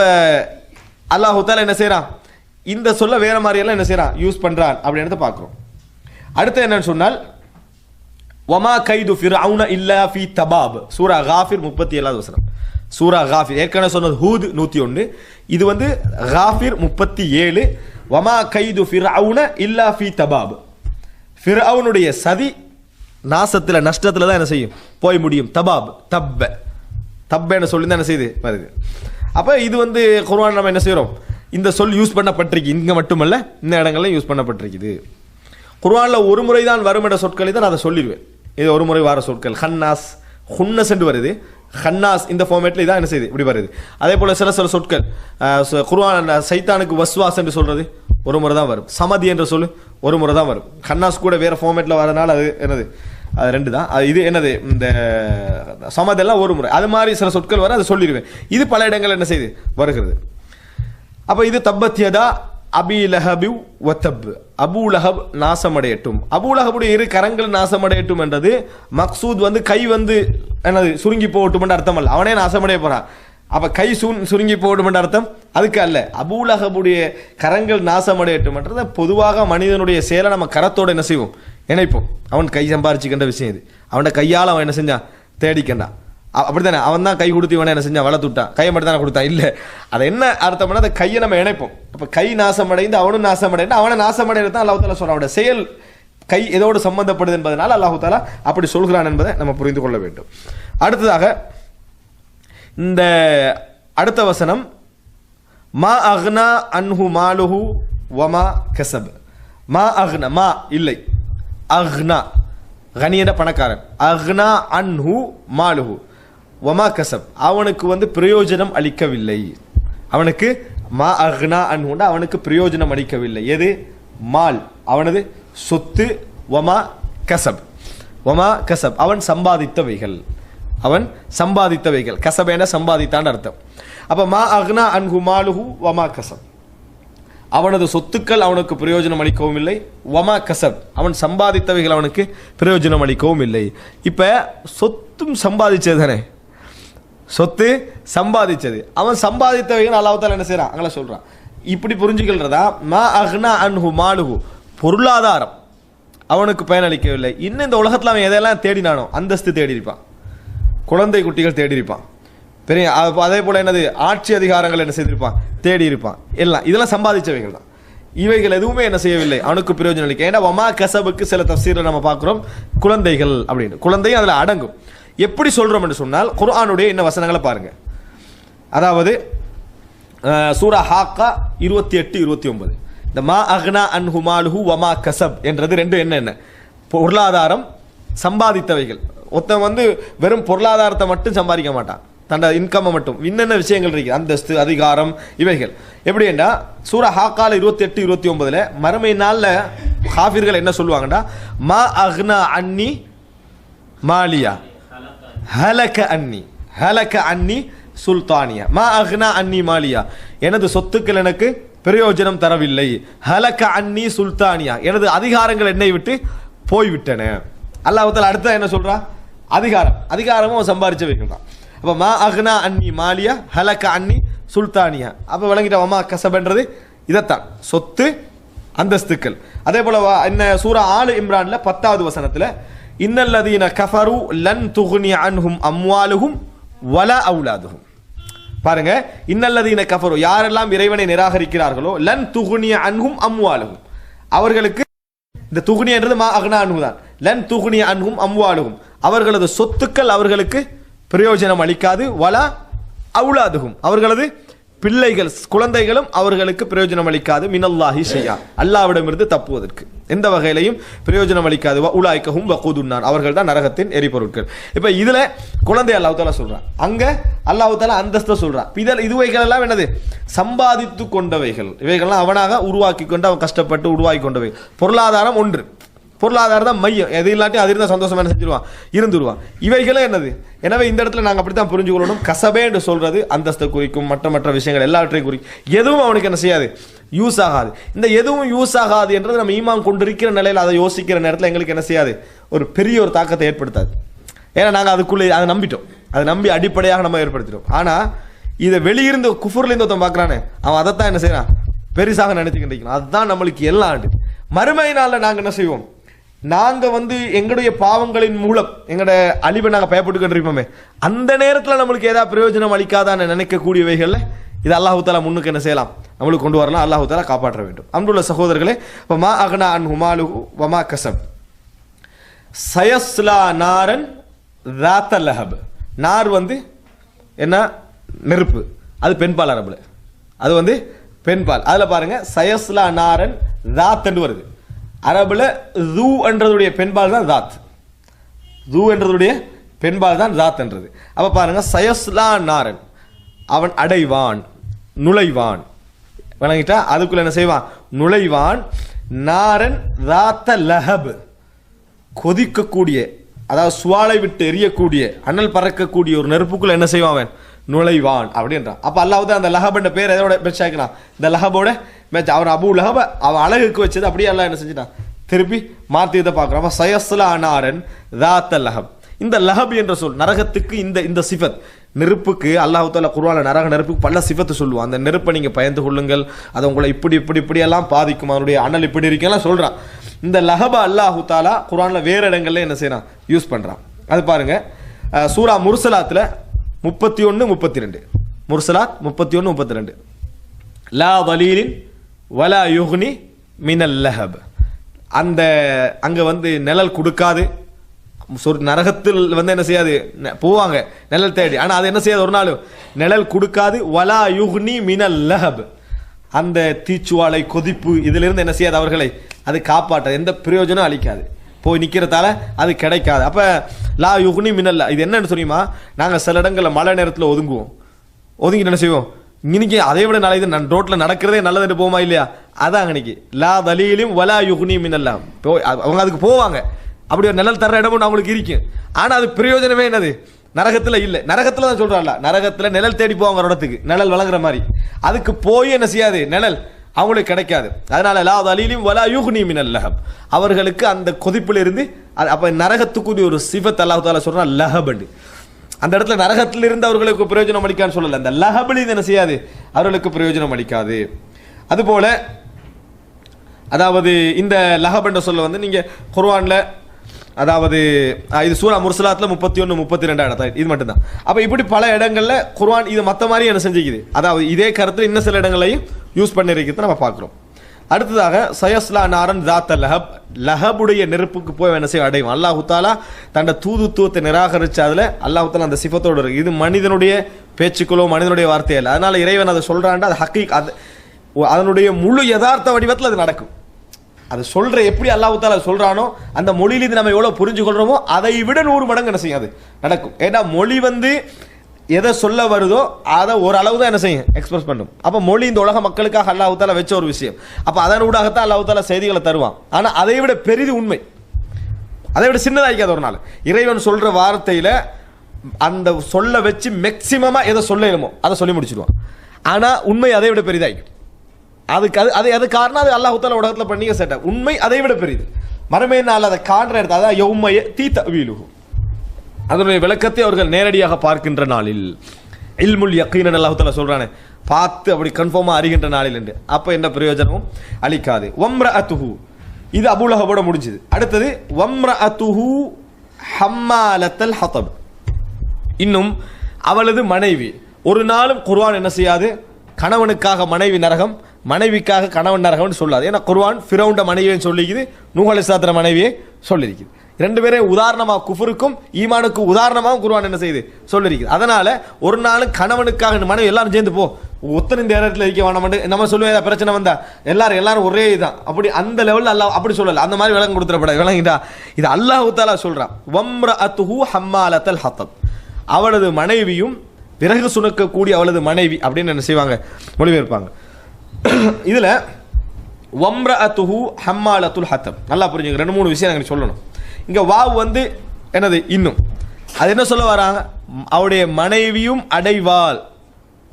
அல்லாஹு தஆலா என்ன செய்யறான், இந்த சொல்ல வேற மாதிரி எல்லாம் என்ன செய்யறான் யூஸ் பண்றான் அப்படின்றத பார்க்கிறோம். அடுத்து என்னன்னு சொன்னால் வமா கைது ஃபிர்அவுன இல்லா ஃபீ தபாப், சூரா காஃபிர் 37வது வசனம். சூரா காஃபிர் ஏற்கனவே சொன்னது ஹூத் 101, இது வந்து காஃபிர் 37. வமா கைது ஃபிர்அவுன இல்லா ஃபீ தபாப், ஃபிர்அவுனுடைய சதி நாசத்தில் நஷ்டத்தில் தான் என்ன செய்யும் போய் முடியும். தபாப் தப்ப தப்பன்னு சொல்லி தான் என்ன செய்யுது வருது. அப்போ இது வந்து குர்ஆன் நம்ம என்ன செய்கிறோம், இந்த சொல் யூஸ் பண்ணப்பட்டிருக்கு, இங்கே மட்டுமல்ல இந்த இடங்கள்லாம் யூஸ் பண்ணப்பட்டிருக்குது. குர்ஆனில் ஒரு முறை தான் வரும் என்ற சொற்களை தான் நான் அதை சொல்லிடுவேன். இது ஒரு முறை வர சொற்கள். ஹன்னாஸ் ஹுன்னஸ் என்று வருது, ஹன்னாஸ் இந்த ஃபார்மேட்டில் இதான் என்ன செய்யுது இப்படி வருது. அதே போல் சில சில சொற்கள் குர்ஆன் சைத்தானுக்கு வஸ்வாஸ் என்று சொல்றது ஒரு முறை தான் வரும். சமதி என்ற சொல் ஒரு முறை தான் வரும். ஹன்னாஸ் கூட வேற ஃபார்மேட்டில் வரதுனால அது என்னது, அது ரெண்டு தான். இது என்னது இந்த சமதெல்லாம் ஒரு முறை. அது மாதிரி சில சொற்கள் வர அதை சொல்லிடுவேன். இது பல இடங்கள் என்ன செய்யுது வருகிறது. அப்போ இது தப்பத்தியதா அபி லஹபு வத்தப், அபூ லஹப் நாசமடையட்டும். அபூ லஹபுடைய இரு கரங்கள் நாசமடையட்டும் என்றது மக்சூத் வந்து கை வந்து என்னது சுருங்கி போகட்டும் என்ற அர்த்தம் அல்ல, அவனே நாசமடைய போறான். அப்ப கை சுருங்கி போகட்டும் என்ற அர்த்தம் அதுக்கு அல்ல. அபூ லஹபுடைய கரங்கள் நாசமடையட்டும் என்றது பொதுவாக மனிதனுடைய செயலை நம்ம கரத்தோட என்ன செய்வோம் இணைப்போம். அவன் கை சம்பாரிச்சுக்கின்ற விஷயம் இது, அவனோட கையால் அவன் என்ன செஞ்சான் தேடிக்கண்டான், அப்படித்தானே. அவன் தான் கை கொடுத்து இவனை என்ன செஞ்சான் வளர்த்துட்டான், கையை மட்டும் தானே கொடுத்தான் இல்லை. அது என்ன அர்த்தம்னா அந்த கையை நம்ம இணைப்போம். அப்போ கை நாசமடைந்து அவனும் நாசமடைந்து அவனை நாசமடைகிறது தான் அல்லாஹ் தாலா சொல்றான். அவனோட செயல் கை எதோடு சம்பந்தப்படுது என்பதனால் அல்லாஹ் தாலா அப்படி சொல்கிறான் என்பதை நம்ம புரிந்து கொள்ள வேண்டும். அடுத்ததாக இந்த அடுத்த வசனம் மா அக்னா அன்ஹு மாலுஹு வமா கஸப். மா அக்னா மா இல்லை, அக்னா கனியட பணக்காரன், அக்னா அன்ஹு மாலுஹு வமா கஸப் அவனுக்கு வந்து பிரயோஜனம் அளிக்கவில்லை. அவனுக்கு மா அக்னா அன்ஹுண்டா அவனுக்கு பிரயோஜனம் அளிக்கவில்லை. எது மால் அவனது சொத்து, வமா கஸப் வமா கஸப் அவன் சம்பாதித்தவைகள், அவன் சம்பாதித்தவைகள். கஸபேன சம்பாதித்தான் அர்த்தம். அப்ப மா அக்னா அன்ஹு மாலுஹு வமா கஸப் அவனது சொத்துக்கள் அவனுக்கு பிரயோஜனம் அளிக்கவும் இல்லை, வமா கஸப் அவன் சம்பாதித்தவைகள் அவனுக்கு பிரயோஜனம் அளிக்கவும் இல்லை. இப்ப சொத்தும் சம்பாதிச்சது தானே, சொத்து சம்பாதிச்சது, அவன் சம்பாதித்தவைகள் அல்லாஹ் தஆலா என்ன செய்றான் அங்கே சொல்றான். இப்படி புரிஞ்சுக்கிறதா மா அக்னா அன்ஹு மாலுஹு பொருளாதாரம் அவனுக்கு பயனளிக்கவில்லை. இன்னும் இந்த உலகத்தில் அவன் எதையெல்லாம் தேடினானோ அந்தஸ்து தேடி இருப்பான், குழந்தை குட்டிகள் தேடி இருப்பான், பெரிய அதே போல என்னது ஆட்சி அதிகாரங்கள் என்ன செய்திருப்பான் தேடி இருப்பான். எல்லாம் இதெல்லாம் சம்பாதிச்சவைகள் தான். இவைகள் எதுவுமே என்ன செய்யவில்லை அவனுக்கு பிரயோஜனம் அளிக்க. ஏன்னா வமா கஸபுக்கு சில தஃசீரை நம்ம பார்க்கிறோம் குழந்தைகள் அப்படின்னு, குழந்தையும் அதில் அடங்கும். எப்படி சொல்றோம் என்று சொன்னால் குர்ஆனுடைய இந்த வசனங்களை பாருங்க. அதாவது சூரா ஹாக்கா 28, 29 இந்த மா அக்னா அன்ஹு மாலுஹு வமா கஸப் என்றது ரெண்டு என்ன பொருளாதாரம் சம்பாதித்தவைகள். ஒருத்தன் வந்து வெறும் பொருளாதாரத்தை மட்டும் சம்பாதிக்க மாட்டான், தண்ட இன்கம் மட்டும் இன்னென்ன விஷயங்கள் இருக்கு, அந்தஸ்து, அதிகாரம், இவைகள். எப்படி என்றா சூரா ஹாக்கால 28 29 மறுமை நாள்ல காஃபிர்கள் என்ன சொல்லுவாங்கடா, மா அக்னா அன்னி மாலியா ஹலக அன்னி சுல்தானியா, மா அக்னா அன்னி மாலியா, எனது சொத்துக்கள் எனக்கு பிரயோஜனம் தரவில்லை, ஹலக அன்னி சுல்தானியா, எனது அதிகாரங்கள் என்னை விட்டு போய்விட்டன. அல்லாஹ் தஆலா அடுத்த என்ன சொல்றா, அதிகாரமும் சம்பாதிச்சவைகள் தான். அப்ப மா அக்னா அன்னி மாலியா ஹலக அன்னி சுல்தானியா, அப்ப விளங்கிட்ட வமா கசபன்றது இதைத்தான், சொத்து, அந்தஸ்துக்கள். அதே போல என்ன சூரா ஆலு இம்ரான்ல 10வது வசனத்துல இன்னல்லதீன கஃபரு லன் துக்னி அன்ஹும் அம்வாலுஹும் வலா அவுலாதுஹும். பாருங்க, இன்னல்லதீன கஃபரு, யாரெல்லாம் இறைவனை நிராகரிக்கிறார்களோ, லன் துக்னி அன்ஹும் அம்வாலுஹும், அவர்களுக்கு இந்த துக்னி என்றது மா அக்னா அன்ஹு தான், லன் துக்னி அன்ஹும் அம்வாலுஹும், அவர்களது சொத்துக்கள் அவர்களுக்கு பிரயோஜனம் அளிக்காது, வலா அவுலாதுஹும், அவர்களது பிள்ளைகள் குழந்தைகளும் அவர்களுக்கு பிரயோஜனம் அளிக்காது, மினல்லாஹி ஷையா, அல்லாஹ்விடமிருந்து தப்புவதற்கு எந்த வகையிலையும் பிரயோஜனம் அளிக்காது, உலாய்கஹும் வகூதுன்னார், அவர்கள் தான் நரகத்தின் எரிபொருட்கள். இப்ப இதுல குழந்தை அல்லாஹ் தஆலா சொல்றான், அங்க அல்லாஹ் தஆலா அந்தஸ்தை சொல்றான். இதுவைகள் எல்லாம் என்னது, சம்பாதித்து கொண்டவைகள், இவைகள்லாம் அவனாக உருவாக்கி கொண்டு அவன் கஷ்டப்பட்டு உருவாக்கி கொண்டவை. பொருளாதாரம் ஒன்று, பொருளாதாரம் தான் மையம், எது இல்லாட்டி அது இருந்தால் சந்தோஷமா என்ன செஞ்சிருவான், இருந்துருவான். இவைகளே என்னது, எனவே இந்த இடத்துல நாங்கள் அப்படித்தான் புரிஞ்சுக்கொள்ளணும். கசபே என்று சொல்றது அந்தஸ்தை குறிக்கும், மற்ற விஷயங்கள் எல்லாவற்றையும் குறிக்கும். எதுவும் அவனுக்கு என்ன செய்யாது, யூஸ் ஆகாது. இந்த எதுவும் யூஸ் ஆகாது என்றது நம்ம ஈமான் கொண்டிருக்கிற நிலையில் அதை யோசிக்கிற நேரத்தில் எங்களுக்கு என்ன செய்யாது, ஒரு பெரிய ஒரு தாக்கத்தை ஏற்படுத்தாது. ஏன்னா நாங்கள் அதுக்குள்ளே அதை நம்பிட்டோம், அதை நம்பி அடிப்படையாக நம்ம ஏற்படுத்திட்டோம். ஆனால் இதை வெளியிருந்து குஃபுர்லேருந்து ஒருத்தன் பார்க்குறானே, அவன் அதைத்தான் என்ன செய்யறான், பெருசாக நினைச்சுக்கிட்டு அதுதான் நம்மளுக்கு எல்லா ஆண்டு மறுமை நாளில் நாங்கள் என்ன செய்வோம், நாங்கள் எங்களுடைய பாவங்களின் மூலம் எங்களோட அழிவை நாங்கள் பயப்பட்டு இருப்போமே, அந்த நேரத்தில் நம்மளுக்கு ஏதாவது பிரயோஜனம் அளிக்காதான்னு நினைக்கக்கூடியவைகளில் இது அல்லாஹு தஆலா முன்னுக்கு என்ன செய்யலாம், நம்மளுக்கு கொண்டு வரலாம். அல்லாஹு தஆலா காப்பாற்ற வேண்டும். அன்புள்ள சகோதரர்களே, வமா அக்னா அன்ஹு மாலுஹு வமா கஸப் சயஸ்லா நாரன் ذات லஹப். நார் என்ன, நெருப்பு, அது பெண்பால், அரபுல அது பெண்பால். அதில் பாருங்க, சயஸ்லா நாரன் தாத் என்று வருது. அரபுல ஜூ என்றதுடைய பெண்பால் தான் தாத், ஜூ என்றதுடைய பெண்பால் தான் தாத் என்றது. அப்ப பாருங்க, சயஸ்லா நாரன், அவன் அடைவான், நுழைவான், வணங்கிட்டா அதுக்குள்ள என்ன செய்வான், நுழைவான். நாரன் தாத்த லஹப், கொதிக்கக்கூடிய, அதாவது சுவாலை விட்டு எரியக்கூடிய, அனல் பறக்கக்கூடிய ஒரு நெருப்புக்குள்ள என்ன செய்வான், நுழைவான் அப்படின்றான். அப்ப அல்லாஹ் அந்த லஹப் என்ற பேர் எதோட மேட்ச் ஆக்கலாம், இந்த லஹபோட மேட்ச். அவன் அபு லஹப அவன் அழகுக்கு வச்சது அப்படியே அல்லாஹ் என்ன செஞ்சுட்டான், திருப்பி மாற்றியதை பார்க்குறான். அப்ப சயஸ்லா நாரன் தாத்த லஹப், இந்த லஹப் என்ற சொல் நரகத்துக்கு இந்த சிஃபத், நெருப்புக்கு அல்லாஹ் தஆலா குர்ஆன்ல நெருப்புக்கு பல சிஃபத்து சொல்லுவான். அந்த நெருப்பை நீங்க பயந்து கொள்ளுங்கள், அது உங்களை இப்படி எல்லாம் பாதிக்கும், அதனுடைய அனல் இப்படி இருக்கெல்லாம் சொல்றான். இந்த லஹப அல்லாஹ் தஆலா குர்ஆன்ல வேற இடங்கள்ல என்ன செய்யறான், யூஸ் பண்றான். அது பாருங்க, சூரா முர்சலாத்துல 31 32, முர்சலாத் 31 32, லா வலீலின் வலா யுக்னி மினல் லஹப், அந்த அங்க நிழல் கொடுக்காது, நரகத்தில் என்ன செய்யாது, போவாங்க நிழல் தேடி, ஆனா அது என்ன செய்யாது, ஒரு நாள் நிழல் கொடுக்காது. வலா யுக்னி மினல் லஹப், அந்த தீச்சுவாலை கொதிப்பு இதிலிருந்து என்ன செய்யாது, அவர்களை அது காப்பாற்ற எந்த பிரயோஜனம் அளிக்காது, போய் நிக்கிறதால அது கிடைக்காது. அப்ப லா யுக்னி மினல், இது என்னன்னு தெரியுமா, நாங்க சில இடங்கள்ல மழை நேரத்தில் ஒதுங்கிட்டு என்ன செய்வோம், இன்னைக்கு அதை விட நல்லது, ரோட்ல நடக்கிறதே நல்லதுன்னு போமா இல்லையா, அதான் இன்னைக்கு லா தலீலும் வலா யுக்னி மினல், அவங்க அதுக்கு போவாங்க, அப்படி ஒரு நிழல் தர்ற இடமும் அவங்களுக்கு இருக்கு, ஆனா அது பிரயோஜனமே என்னது, நரகத்துல இல்ல. நரகத்துல தான் சொல்றான்ல, நரகத்துல நிழல் தேடி போவாங்க ஒரு இடத்துக்கு, நிழல் வழங்குற மாதிரி, அதுக்கு போய் என்ன செய்யாது, நிழல் அவங்களுக்கு கிடைக்காது. அதனால லா தலீலும் வலா யுக்னி மினல் லஹப், அவர்களுக்கு அந்த கொதிப்புல இருந்து, அப்ப நரகத்துக்குரிய ஒரு சிஃபத் அல்லாஹ் தஆலா சொல்றான் லஹப். அந்த இடத்துல நரகத்தில் இருந்து அவர்களுக்கு பிரயோஜனம் அளிக்கான்னு சொல்லல, அந்த லஹபில் என்ன செய்யாது, அவர்களுக்கு பிரயோஜனம் அளிக்காது. அதுபோல அதாவது இந்த லஹப் என்ற சொல்ல நீங்க குர்ஆன்ல, அதாவது இது சூரா முர்சலாத்துல 31 32 இது மட்டும்தான். அப்ப இப்படி பல இடங்கள்ல குர்ஆன் இது மத்த மாதிரி என்ன செஞ்சுக்குது, அதாவது இதே கருத்து இன்னும் சில இடங்களையும் யூஸ் பண்ணிருக்கிறது நம்ம பார்க்கிறோம். அடுத்ததாக சயஸ்லா நாரன் தாத்த லஹப், லஹபுடைய நெருப்புக்கு போய் என்ன செய்ய அடையும். அல்லாஹு தஆலா தன்னுடைய தூதுத்துவத்தை நிராகரிச்சு அதுல அல்லாஹு தஆலா அந்த சிஃபத்தோடு இருக்கு. இது மனிதனுடைய பேச்சுக்களோ மனிதனுடைய வார்த்தையோ இல்லை. அதனால இறைவன் அதை சொல்றான்டா, அது ஹக்கீக், அதனுடைய முழு யதார்த்த வடிவத்தில் அது நடக்கும். அது சொல்ற எப்படி அல்லாஹ் தஆலா சொல்றானோ அந்த மொழியிலிருந்து நம்ம எவ்வளவு புரிஞ்சு கொள்றோமோ அதை விட 100 மடங்கு என்ன செய்யாது நடக்கும். ஏன்னா மொழி எதை சொல்ல வருதோ அதை ஓரளவு தான் என்ன செய்யும் எக்ஸ்பிரஸ் பண்ணும். அப்போ மொழி இந்த உலக மக்களுக்காக அல்லாஹ் தாலா வச்ச ஒரு விஷயம். அப்போ அதன் ஊடாகத்தான் அல்லாஹ் தாலா செய்திகளை தருவான். ஆனால் அதை விட பெரிது உண்மை, அதை விட சின்னதாகிக்காது. ஒரு நாள் இறைவன் சொல்ற வார்த்தையில அந்த சொல்ல வச்சு மேக்சிமமா எதை சொல்லணுமோ அதை சொல்லி முடிச்சிடுவான். ஆனா உண்மை அதை விட பெரிதாகிக்கும். அதுக்கு அது காரணம் அது அல்லாஹ் தாலா உலகத்தில் பண்ணிக்க சேட்ட உண்மை அதை விட பெரிது. மறுமை நாள் அதை காண்ற இடத்த அதான் யௌமய தீதவீலுஹு, அதனுடைய விளக்கத்தை அவர்கள் நேரடியாக பார்க்கின்ற நாளில். இல்முல் யக்கீன் அல்லாஹ் தஆலா சொல்றானே, பார்த்து அப்படி கன்ஃபார்மா அறிகின்ற நாளில் என்று. அப்ப என்ன பிரயோஜனமும் அளிக்காது. வம்ரஅத்துஹு, இது அபூ லஹபோட முடிஞ்சது. அடுத்தது வம்ரஅத்துஹு ஹம்மாலத்தல் ஹதப், இன்னும் அவளது மனைவி. ஒரு நாளும் குர்ஆன் என்ன செய்யாது, கணவனுக்காக மனைவி நரகம், மனைவிக்காக கணவன் நரகம்னு சொல்லாது. ஏன்னா குர்ஆன் ஃபிரௌன்ட மனைவியை சொல்லிக்குது, நூஹ் அலைஹிஸ்ஸலாத்து மனைவியை சொல்லியிருக்குது. ரெண்டு பேரே உதாரணமாக குஃபருக்கும் ஈமானுக்கும் உதாரணமாகவும் குர்ஆன் என்ன செய்யுது சொல்லியிருக்குது. அதனால ஒரு நாளும் கணவனுக்காக மனைவி எல்லாரும் சேர்ந்து போ ஒத்தனை இந்த இடத்துல இருக்க வேணாம் நம்ம சொல்லுவேன். பிரச்சனை வந்தா எல்லாரும் ஒரே இதுதான், அப்படி அந்த லெவலில் அல்லாஹ் அப்படி சொல்லல. அந்த மாதிரி விளக்கம் கொடுத்துடப்படாது. விளங்கிட்டா? இது அல்லாஹ் தஆலா சொல்றான். வம்ரஅத்துஹு ஹம்மாலத்தல் ஹத்தப், அவளது மனைவியும் விறகு சுமக்கக்கூடிய அவளது மனைவி அப்படின்னு என்ன செய்வாங்க மொழிபெயர்ப்பாங்க. இதுல வம்ரஅத்துஹு ஹம்மாலத்துல் ஹத்தப் நல்லா புரிஞ்சுங்க. ரெண்டு மூணு விஷயம் எனக்கு சொல்லணும். இங்க வாவ் வந்து என்னது இன்னும், அது என்ன சொல்ல வராங்க, அவருடைய மனைவியும் அடைவாள்,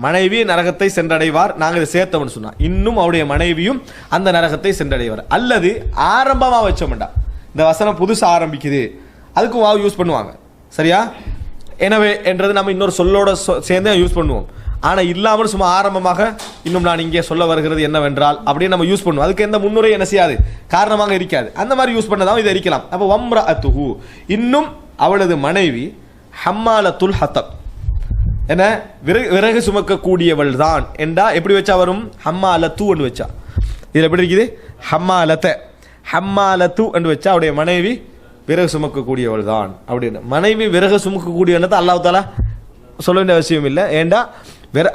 மனைவி நரகத்தை சென்றடைவார். நாங்கள் இதை சேர்த்தவன் சொன்னா இன்னும் அவருடைய மனைவியும் அந்த நரகத்தை சென்றடைவார். அல்லது ஆரம்பமா வச்சோம்டா, இந்த வசனம் புதுசா ஆரம்பிக்குது அதுக்கும் வாவ் யூஸ் பண்ணுவாங்க. சரியா? எனவே என்றது நம்ம இன்னொரு சொல்லோட சேர்ந்து யூஸ் பண்ணுவோம். ஆனா இல்லாமல் சும்மா ஆரம்பமாக இன்னும் நான் இங்கே சொல்ல வருகிறது என்னவென்றால் அப்படின்னு நம்ம யூஸ் பண்ணுவோம். அதுக்கு எந்த முன்னுரை என்ன செய்யாது, காரணமாக இருக்காது. அந்த மாதிரி யூஸ் பண்ணதான் இதை இருக்கலாம். அப்போ வம்ரஅத்துஹு, இன்னும் அவளது மனைவி, ஹம்மாலத்துல் ஹத்தப், என்ன விறகு சுமக்கக்கூடியவள் தான் என்றா எப்படி வச்சா வரும், ஹம்மாலத்து என்று வச்சா. இதுல எப்படி இருக்குது, ஹம்மாலத்து என்று வச்சா அவருடைய மனைவி விறகு சுமக்கக்கூடியவள் தான் அப்படின்னு. மனைவி விறகு சுமக்கக்கூடியவன் அல்லாஹ் தஆலா சொல்ல வேண்டிய அவசியம் இல்லை. ஏண்டா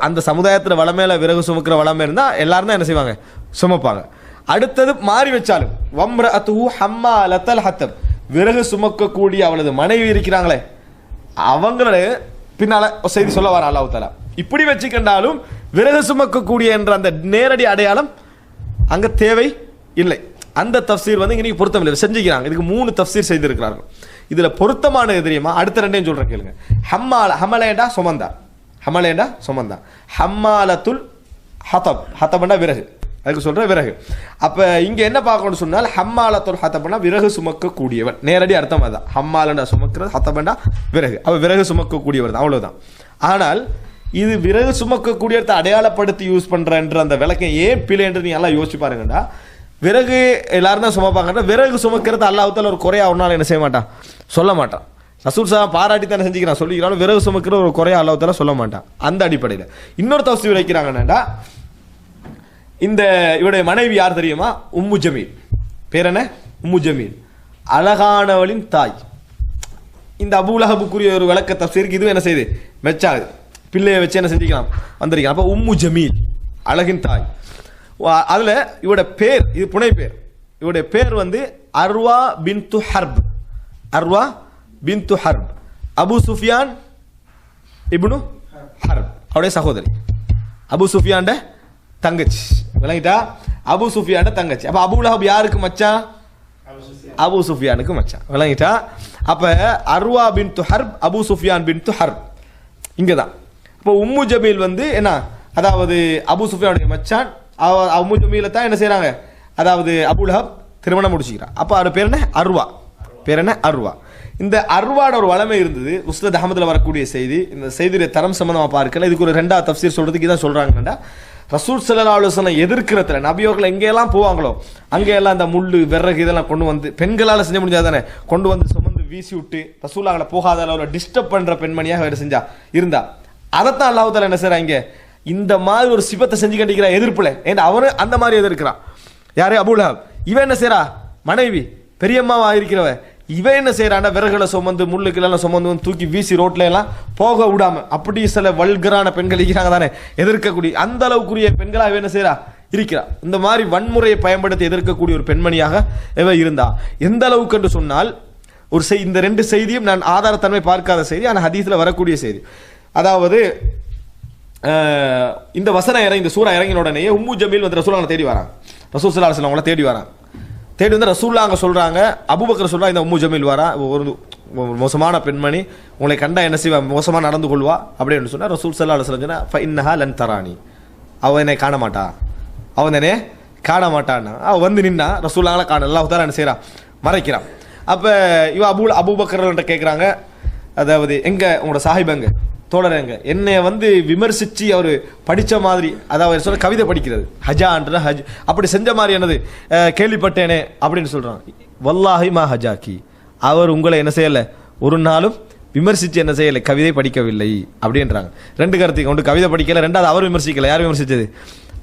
அந்த சமுதாயத்தில் வளமேல விறகு சுமக்கிற வளமே இருந்தா எல்லாரும் தான் என்ன செய்வாங்க, சுமப்பாங்க. அடுத்தது மாறி வச்சாலும் வம்ரஅத்துஹு ஹம்மாலத்தல் ஹத்தப், விறகு சுமக்கக்கூடிய அவளது மனைவி இருக்கிறாங்களே அவங்கள பின்னால செய்தி சொல்ல வர அல்லாஹ் தஆலா. இப்படி வச்சுக்கண்டாலும் விறகு சுமக்கக்கூடிய என்ற அந்த நேரடி அடையாளம் அங்க தேவை இல்லை. அந்த தஃப்சீர் வந்து இன்னைக்கு பொருத்தம் இல்லை, செஞ்சுக்கிறாங்க. இதுக்கு 3 தஃப்சீர் செய்திருக்கிறார்கள். இதுல பொருத்தமானது தெரியுமா, அடுத்த ரெண்டையும் சொல்றேன் கேளுங்க. ஹமலேண்டா சுமந்தா, ஹமலேண்டா சுமந்தா, ஹம்மாலத்துல் ஹதப், ஹதப்னா விறகு, அதுக்கு சொல்ற விறகு. அப்ப இங்க என்ன பார்க்கணும்னு சொன்னால் ஹம்மாலத்துல் ஹதப்னா விறகு சுமக்கக்கூடியவன், நேரடி அர்த்தம் அதுதான். ஹம்மாலண்டா சுமக்கிறது, ஹதப்னா விறகு, அவ விறகு சுமக்கக்கூடியவர் தான், அவ்வளவுதான். ஆனால் இது விறகு சுமக்கக்கூடியவர்த்தை அடையாளப்படுத்தி யூஸ் பண்றன்ற அந்த விளக்கம் ஏன் பிழை என்று நீங்க எல்லாம் யோசிச்சு பாருங்கடா. விறகு எல்லாரும் தான் சுமப்பாங்க, விறகு சுமக்கிறது அல்லாஹ் தஆலா ஒரு குறையா ஒரு நாள் என்ன செய்ய மாட்டான், சொல்ல மாட்டான். ரசூல் ஸல்லல்லாஹு பாராட்டி தானே செஞ்சுக்கிறான், சொல்லிக்கிறான். விறகு சுமக்கிற ஒரு குறையா அல்லாஹ் தஆலா சொல்ல மாட்டான். அந்த அடிப்படையில் இன்னொரு தஃப்சீர் வைக்கிறாங்கடா. இந்த இவருடைய மனைவி யார் தெரியுமா, உம்மு ஜமீல். பேர் என்ன, உம்மு ஜமீல், அழகானவளின் தாய். இந்த அபூ லஹபுக்குரிய ஒரு விளக்க தஃப்சீருக்கு இது என்ன செய்யுது, மெச்சாகுது. பிள்ளையை வச்சு என்ன செஞ்சுக்கலாம் வந்திருக்கலாம். அப்போ உம்மு ஜமீல் அழகின் தாய். அதுல இவருடைய பேர், இது புனை பேர், இவருடைய பேர் வந்து அர்வா பின்து ஹர்ப். அர்வா பின்து ஹர்ப், அபு சுஃபியான் இப்னு ஹர்ப் அவருடைய சகோதரி, அபு சுஃபியான் தங்கச்சி. விளங்கிட்டா, அபு சுஃபியான் தங்கச்சி. அப்ப அபூ லஹப் யாருக்கு மச்சான், அபு சுஃபியானுக்கு மச்சான். விளங்கிட்டா? அப்ப அர்வா பின்து ஹர்ப், அபு சுஃபியான் பின்து ஹர்ப் இங்கதான். இப்போ உம்மு ஜமீல் வந்து என்ன, அதாவது அபு சுஃபியானுடைய மச்சான். உம்மு ஜமீல தான் என்ன செய்யறாங்க, அதாவது அபூ லஹப் திருமணம் முடிச்சுக்கிறான். அப்ப அவர் பேர் என்ன, அர்வா. பேர் என்ன, அர்வா. இந்த அர்வாட ஒரு வளமை இருந்தது. முஸ்னத் அஹ்மதுல வரக்கூடிய செய்தி, இந்த செய்தியுடைய தரம் சம்பந்தமா பார்க்கல. இதுக்கு ஒரு 2வது தஃப்சீர் சொல்றதுக்கு இதான் சொல்றாங்கடா. ரசூல் ஸல்லல்லாஹு அலைஹி வஸல்லம் எதிர்க்கிறதுல நபியோர்கள் எங்கெல்லாம் போவாங்களோ அங்கெல்லாம் இந்த முள்ளு விறகு இதெல்லாம் கொண்டு வந்து, பெண்களால் செஞ்ச முடிஞ்சாதானே, கொண்டு வந்து சுமந்து வீசி விட்டு ரசூலாங்களை போகாத அளவில் டிஸ்டர்ப் பண்ற பெண்மணியாக வேறு செஞ்சா இருந்தா, அதைத்தான் அல்லாஹ் தஆலா என்ன செய்றாங்க, இந்த மாதிரி ஒரு சிபத்தை செஞ்சு கண்டிக்கிறான் எதிர்ப்புல. ஏன்னா அவரு அந்த மாதிரி எதிர்க்கிறான். யாரே, அபூ லஹப். இவன் என்ன செய்யறா, மனைவி பெரியம்மாவா இருக்கிறவ, இவன் என்ன செய்யறான், விறகுல சுமந்து முள்ளுக்கெல்லாம் சுமந்து தூக்கி வீசி ரோட்ல எல்லாம் போக விடாம, அப்படி சில வல்கரான பெண்கள் இருக்கிறாங்க தானே, எதிர்க்கக்கூடிய அந்த அளவுக்குரிய பெண்களா இவன் என்ன செய்யறா இருக்கிறா. இந்த மாதிரி வன்முறையை பயன்படுத்தி எதிர்க்கக்கூடிய ஒரு பெண்மணியாக இவ இருந்தா. எந்த அளவுக்கு என்று சொன்னால், ஒரு இந்த 2 செய்தியும் நான் ஆதாரத்தன்மை பார்க்காத செய்தி, ஆனால் ஹதீஸ்ல வரக்கூடிய செய்தி. அதாவது இந்த வசனம் இறங்கி இந்த சூரா இறங்கின உடனே உம்மு ஜமீல் வந்து ரசூலுல்லாஹ் தேடி வராங்க. ரசூல் ஸல்லல்லாஹு அலைஹி வஸல்லம் அவங்கள தேடி வராங்க. தேடி வந்து ரசூலுல்லாஹ் அங்கே சொல்கிறாங்க, அபூபக்கர் சொல்கிறா இந்த உம்மு ஜமீல் வரா, ஒரு மோசமான பெண்மணி, உங்களை கண்டா என்ன செய்வா, மோசமாக நடந்து கொள்வா அப்படின்னு சொன்னால் ரசூல் ஸல்லல்லாஹு அலைஹி வஸல்லம் சொன்னா ஃபஇன்னஹா லன் தரானி, அவன் என்னை காண மாட்டா, அவன் என்னை காண மாட்டான்னா அவள் வந்து நின்னா ரசூலுல்லாஹ் காண அல்லாஹ் தஆலா என்ன செய்கிறான், மறைக்கிறான். அப்போ இவ அபூபக்கர்கிட்ட கேட்குறாங்க, அதாவது எங்க உங்களோட சாஹிபங்க தோழரங்க என்னை வந்து விமர்சித்து அவர் படித்த மாதிரி, அதாவது சொல்ல கவிதை படிக்கிறது ஹஜான்ற ஹஜ் அப்படி செஞ்ச மாதிரி என்னது கேள்விப்பட்டேனே அப்படின்னு சொல்கிறான். வல்லாஹி மா ஹஜாக்கி, அவர் உங்களை என்ன செய்யலை, ஒரு நாளும் விமர்சித்து என்ன செய்யலை, கவிதை படிக்கவில்லை அப்படின்றாங்க. ரெண்டு கருத்துக்கு ஒன்று கவிதை படிக்கலை, ரெண்டாவது அவர் விமர்சிக்கலை. யார் விமர்சித்தது?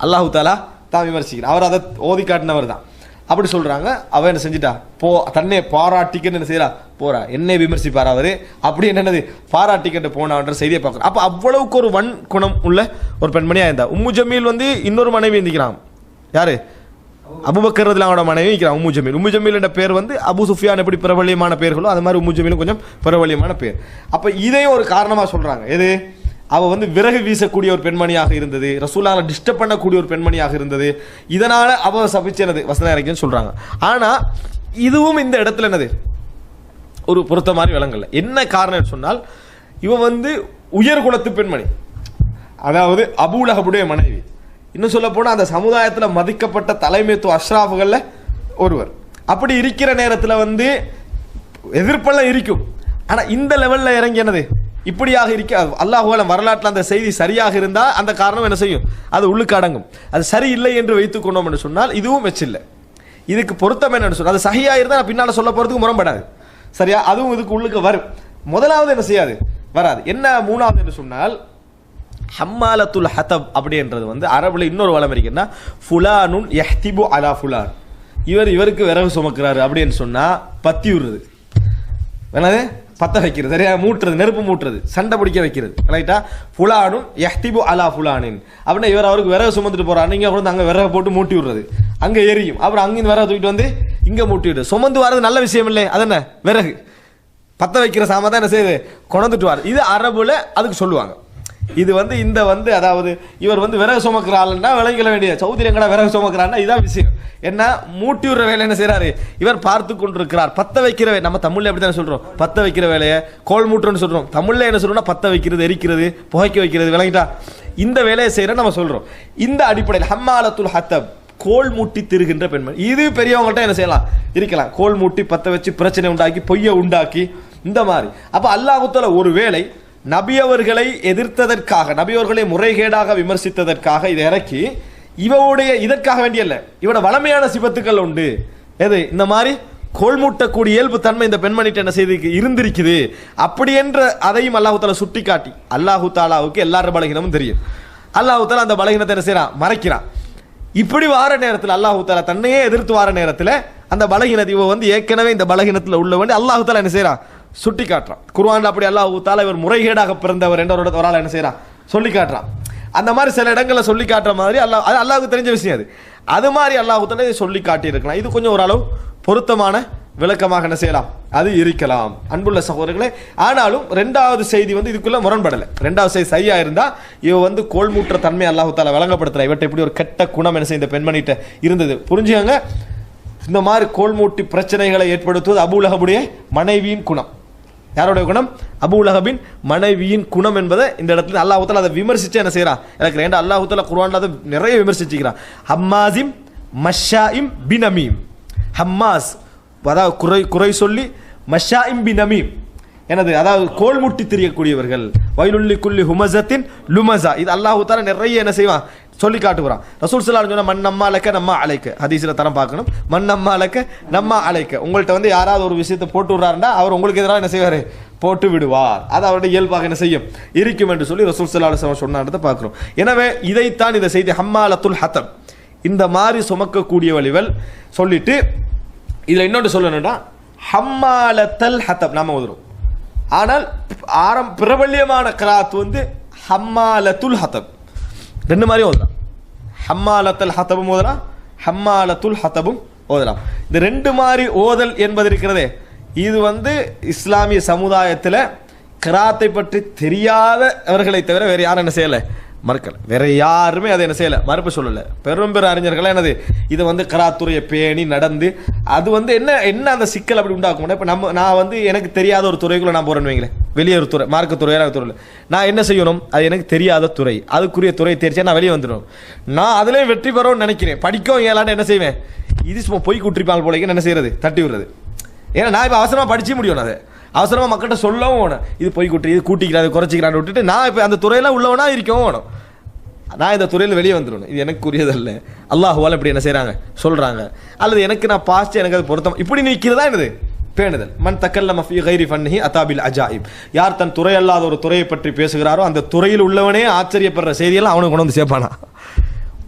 அல்லாஹு தாலா தான் விமர்சிக்கிறார். அவர் அதை ஓதி காட்டினவர் தான். அப்படி சொல்கிறாங்க. அவன் என்ன செஞ்சுட்டா, தன்னை பாராட்டிக்கன்னு என்ன செய்யறா, போறா, என்னை விமர்சிப்பார் அவரு அப்படி என்னது பாராட்டிக்கிட்டு போனான்ற செய்தியை பார்க்குறோம். அப்போ அவ்வளவுக்கு ஒரு வன் குணம் உள்ள ஒரு பெண்மணியாக இருந்தா. உம்மு ஜமீல் வந்து இன்னொரு மனைவி இருந்திக்கிறான். யாரு? அபூபக்கர் ரலியல்லாஹு அன்ஹு மனைவி இருக்கிறான் உம்மு ஜமீல். உம்மு ஜமீல் என்ற பேர் வந்து அபு சுஃபியான் எப்படி பிரபல்யமான பேர்களோ அது மாதிரி உம்மு ஜமீலும் கொஞ்சம் பிரபல்யமான பேர். அப்போ இதையும் ஒரு காரணமாக சொல்றாங்க. எது? அவள் வந்து விறகு வீசக்கூடிய ஒரு பெண்மணியாக இருந்தது, ரசூலுல்லாஹை டிஸ்டர்ப் பண்ணக்கூடிய ஒரு பெண்மணியாக இருந்தது, இதனால அவள் சபிச்சனது வசனம் இறக்கின்னு சொல்றாங்க. ஆனா இதுவும் இந்த இடத்துல என்னது ஒரு பொருத்த மாதிரி விளங்கல. என்ன காரணம் சொன்னால், இவ வந்து உயர் குலத்து பெண்மணி, அதாவது அபூ லஹபுடைய மனைவி. இன்னும் சொல்ல போனால் அந்த சமுதாயத்தில் மதிக்கப்பட்ட தலைமைத்துவ அஷ்ராஃபுகளில் ஒருவர். அப்படி இருக்கிற நேரத்தில் வந்து எதிர்ப்பெல்லாம் இருக்கும். ஆனால் இந்த லெவலில் இறங்கி என்னது இப்படியாக இருக்க அல்லாஹ்வால வரலாற்றில் அந்த செய்தி சரியாக இருந்தால் அந்த காரணம் என்ன செய்யும், அது உள்ளுக்கு அடங்கும். அது சரியில்லை என்று வைத்துக் கொண்டோம் என்று சொன்னால் இதுவும் வெச்சில்லை. இதுக்கு பொருத்தம் என்னன்னு சொன்னால், அது சஹியா இருந்தால் பின்னால் சொல்ல போகிறதுக்கு முரண்படாது. சரியா? அதுவும் இதுக்கு உள்ளுக்கு வரும். முதலாவது என்ன செய்யாது, வராது. என்ன மூணாவது என்று சொன்னால், ஹம்மாலத்துல் ஹதப் அப்படின்றது வந்து அரபுல இன்னொரு வளம் இருக்குன்னா, ஃபுலானுன் யஹ்திபு அலா ஃபுலான், இவருக்கு விறகு சுமக்கிறாரு அப்படின்னு சொன்னா பத்தி விடுறது, என்னது பத்த வைக்கிறது, சரியா, மூட்டுறது, நெருப்பு மூட்டுறது, சண்டை பிடிக்க வைக்கிறது, ரைட்டா. ஃபுலானுன் யஹ்திபு அலா ஃபுலானின் அப்படின்னா இவர் அவருக்கு விறகு சுமந்துட்டு போறாரு, நீங்க கொண்டு அங்கே விறகு போட்டு மூட்டி விடுறது, அங்கே எரியும், அப்புறம் அங்கிருந்து விறகு தூக்கிட்டு வந்து இங்கே மூட்டி விடுறது. சுமந்து வர்றது நல்ல விஷயம் இல்லை, அது என்ன விறகு பத்த வைக்கிற சாம தான் என்ன செய்யுது, கொண்டுட்டு வார். இது அரபுல அதுக்கு சொல்லுவாங்க. இது வந்து இந்த வந்து அதாவது இவர் வந்து விறகு சுமக்கிறாள்னா விளங்கிட வேண்டிய சௌதரி எங்கடா விறகு சுமக்கிறான்னா இதான் விஷயம். என்ன மூட்டி விடுற வேலை என்ன செய்யறாரு, இவர் பார்த்து கொண்டிருக்கிறார். பத்த வைக்கிற வேலை நம்ம தமிழ்ல எப்படி தானே சொல்றோம், பத்த வைக்கிற வேலையை கோல் மூட்டுன்னு சொல்றோம். தமிழ்ல என்ன சொல்றோம்னா பத்த வைக்கிறது, எரிக்கிறது, புகைக்க வைக்கிறது, விளங்கிட்டா, இந்த வேலையை செய்யற நம்ம சொல்றோம். இந்த அடிப்படையில் ஹம்மாலத்துல் ஹத்தப், கோல் மூட்டி திருகின்ற பெண்மணி. இது பெரியவங்கள்ட்ட என்ன செய்யலாம், இருக்கலாம். கோல் மூட்டி பத்த வச்சு பிரச்சனை உண்டாக்கி பொய்யை உண்டாக்கி இந்த மாதிரி. அப்ப அல்லாஹ் தஆலா ஒரு வேளை நபி அவர்களை எதிர்த்ததற்காக, நபி அவர்களை முறைகேடாக விமர்சித்ததற்காக இதை இறக்கி இவருடைய இதற்காக வேண்டியல்ல, இவட வளமையான சிபத்துக்கள் உண்டு. எது? இந்த மாதிரி கோல்மூட்டக்கூடிய இயல்பு தன்மை இந்த பெண்மணிட்ட என்ன செய்து இருந்திருக்குது அப்படி என்ற அதையும் அல்லாஹு தஆலா சுட்டி காட்டி, அல்லாஹு தஆலாவுக்கு எல்லார பலகீனமும் தெரியும். அல்லாஹு தஆலா அந்த பலகீனத்தை என்ன செய்யறான், மறைக்கிறான். இப்படி வார நேரத்தில் அல்லாஹு தஆலா தன்னையே எதிர்த்து வார நேரத்தில் அந்த பலகீனத்தை இவ வந்து ஏற்கனவே இந்த பலகீனத்தில் உள்ள வேண்டி அல்லாஹு தஆலா என்ன செய்யறான், சுட்டி காட்டுறான். குர்ஆன்ல அப்படி அல்லாஹு தஆலா இவர் முறைகேடாக பிறந்தவர் என்ற ஒரு ஆள் என்ன செய்யறான், சொல்லி காட்டுறான். அந்த மாதிரி சில இடங்களை சொல்லி காட்டுற மாதிரி அல்லாஹ்வுக்கு தெரிஞ்ச விஷயம் அது. அது மாதிரி அல்லாஹு தஆலா சொல்லி காட்டி இருக்கலாம். இது கொஞ்சம் ஓரளவு பொருத்தமான விளக்கமாக என்ன செய்யலாம், அது இருக்கலாம். அன்புள்ள சகோதரர்களே, ஆனாலும் ரெண்டாவது செய்தி வந்து இதுக்குள்ள முரண்படலை. ரெண்டாவது செய்தி சரியா இருந்தா இவ வந்து கோல்மூற்ற தன்மை அல்லாஹு தஆலா விளங்கப்படுத்துறா. இவற்றை இப்படி ஒரு கெட்ட குணம் என்ன செய்ய இந்த பெண்மணிட்ட இருந்தது புரிஞ்சுங்க. இந்த மாதிரி கோல்மூட்டி பிரச்சனைகளை ஏற்படுத்துவது அபூ லஹபுடைய மனைவியின் குணம். யாருடைய குணம்? அபூ லஹபின் மனைவியின் குணம் என்பதை இந்த இடத்துல அல்லாஹ் தஆலா அதை விமர்சிச்சு என்ன செய்யறான், எனக்கு ரெண்டு அல்லாஹ் தஆலா குர்ஆன்ல அதை நிறைய விமர்சிச்சுக்கிறான். ஹம்மாஸிம் மஷாயிம் பினமீம். ஹம்மாஸ் அதாவது குறை சொல்லி, மஷாயிம் பினமீம் எனது அதாவது கோல்முட்டி திரியக்கூடியவர்கள், வைலுல்லி குல்லி ஹுமஸத்தின் லுமஸா. இது அல்லாஹ் தஆலா நிறைய என்ன செய்வான் சொல்லி காட்டுகிறான். ரசூல் ஸல்லல்லாஹு அலைஹி வஸல்லம் மன் நம்மாலக்க நம்ம அலைக்க ஹதீஸ்ல தரம் பார்க்கணும். மன் நம்மாலக்க நம்ம அலைக்க, உங்கள்கிட்ட வந்து யாராவது ஒரு விஷயத்தை போட்டு விடுறாருன்னா அவர் உங்களுக்கு எதிராக என்ன செய்வார், போட்டு விடுவார். அது அவருடைய இயல்பாக என்ன செய்யும் இருக்கும் என்று சொல்லி ரசூல் ஸல்லல்லாஹு அலைஹி வஸல்லம் சொன்னான்றதை பார்க்கிறோம். எனவே இதைத்தான் இந்த செய்தி ஹம்மாலத்துல் ஹத்தப், இந்த மாதிரி சுமக்கக்கூடிய வழிகள் சொல்லிட்டு இதுல இன்னொன்று சொல்லணும்னா ஹம்மாலத்தல் ஹத்தப் நாம ஓதுறோம். ஆனால் பிரபல்யமான கிராத் வந்து ஹம்மாலத்துல் ஹத்தப், ரெண்டு மாதிரி ஓதலாம். ஹம்மாலத்தல் ஹத்தபும் ஓதலாம், ஹம்மாலத்துல் ஹத்தபும் ஓதலாம். இந்த ரெண்டு மாதிரி ஓதல் என்பது இருக்கிறதே, இது வந்து இஸ்லாமிய சமுதாயத்தில் கிராத்தை பற்றி தெரியாதவர்களை தவிர வேற யாரும் என்ன செய்யலை, மறுக்கல. வேற யாருமே அதை என்ன செய்யல, மறுப்பு சொல்லல. பெரும் அறிஞர்கள் என்னது இதை வந்து கராத்துறையை பேணி நடந்து அது வந்து என்ன என்ன அந்த சிக்கல் அப்படி உண்டாக்கும். இப்போ நான் வந்து எனக்கு தெரியாத ஒரு துறைக்குள்ள நான் போறேன்னு வைங்களேன், வெளியே ஒரு துறை மார்க்க துறையாக துறையில் நான் என்ன செய்யணும், அது எனக்கு தெரியாத துறை, அதுக்குரிய துறை தெரிச்சா நான் வெளியே வந்துடும். நான் அதிலே வெற்றி பெறணும்னு நினைக்கிறேன், படிக்கவும் ஏலான்னு என்ன செய்வேன், இது சும்மா பொய் குற்றிப்பால் போலைக்கு என்ன செய்யறது, தட்டி விடுறது. ஏன்னா நான் இப்போ அவசரமாக படிச்சு முடியும், அதை அவசரமாக மக்கள்கிட்ட சொல்லவும் வேணும், இது போய் கூட்டி இது கூட்டிக்கிறாரு குறைச்சிக்கிறான்னு விட்டுட்டு நான் இப்போ அந்த துறையெல்லாம் உள்ளவனா இருக்கவும் வேணும். நான் இந்த துறையில் வெளியே வந்துடணும், இது எனக்கு உரியதல்ல, அல்லாஹுவால் இப்படி என்ன செய்கிறாங்க சொல்கிறாங்க, அல்லது எனக்கு நான் பாஸ்ட் எனக்கு அது பொருத்தம் இப்படி நிற்கிறதா என்னது பேணுதல். மன் தக்கல்லம ஃபீ கைரி ஃபன்னிஹி அதாபில் அஜாயிப். யார் தன் துறை அல்லாத ஒரு துறையை பற்றி பேசுகிறாரோ அந்த துறையில் உள்ளவனே ஆச்சரியப்படுற செய்தியெல்லாம் அவனுக்கு கொண்டு வந்து சேர்ப்பானா.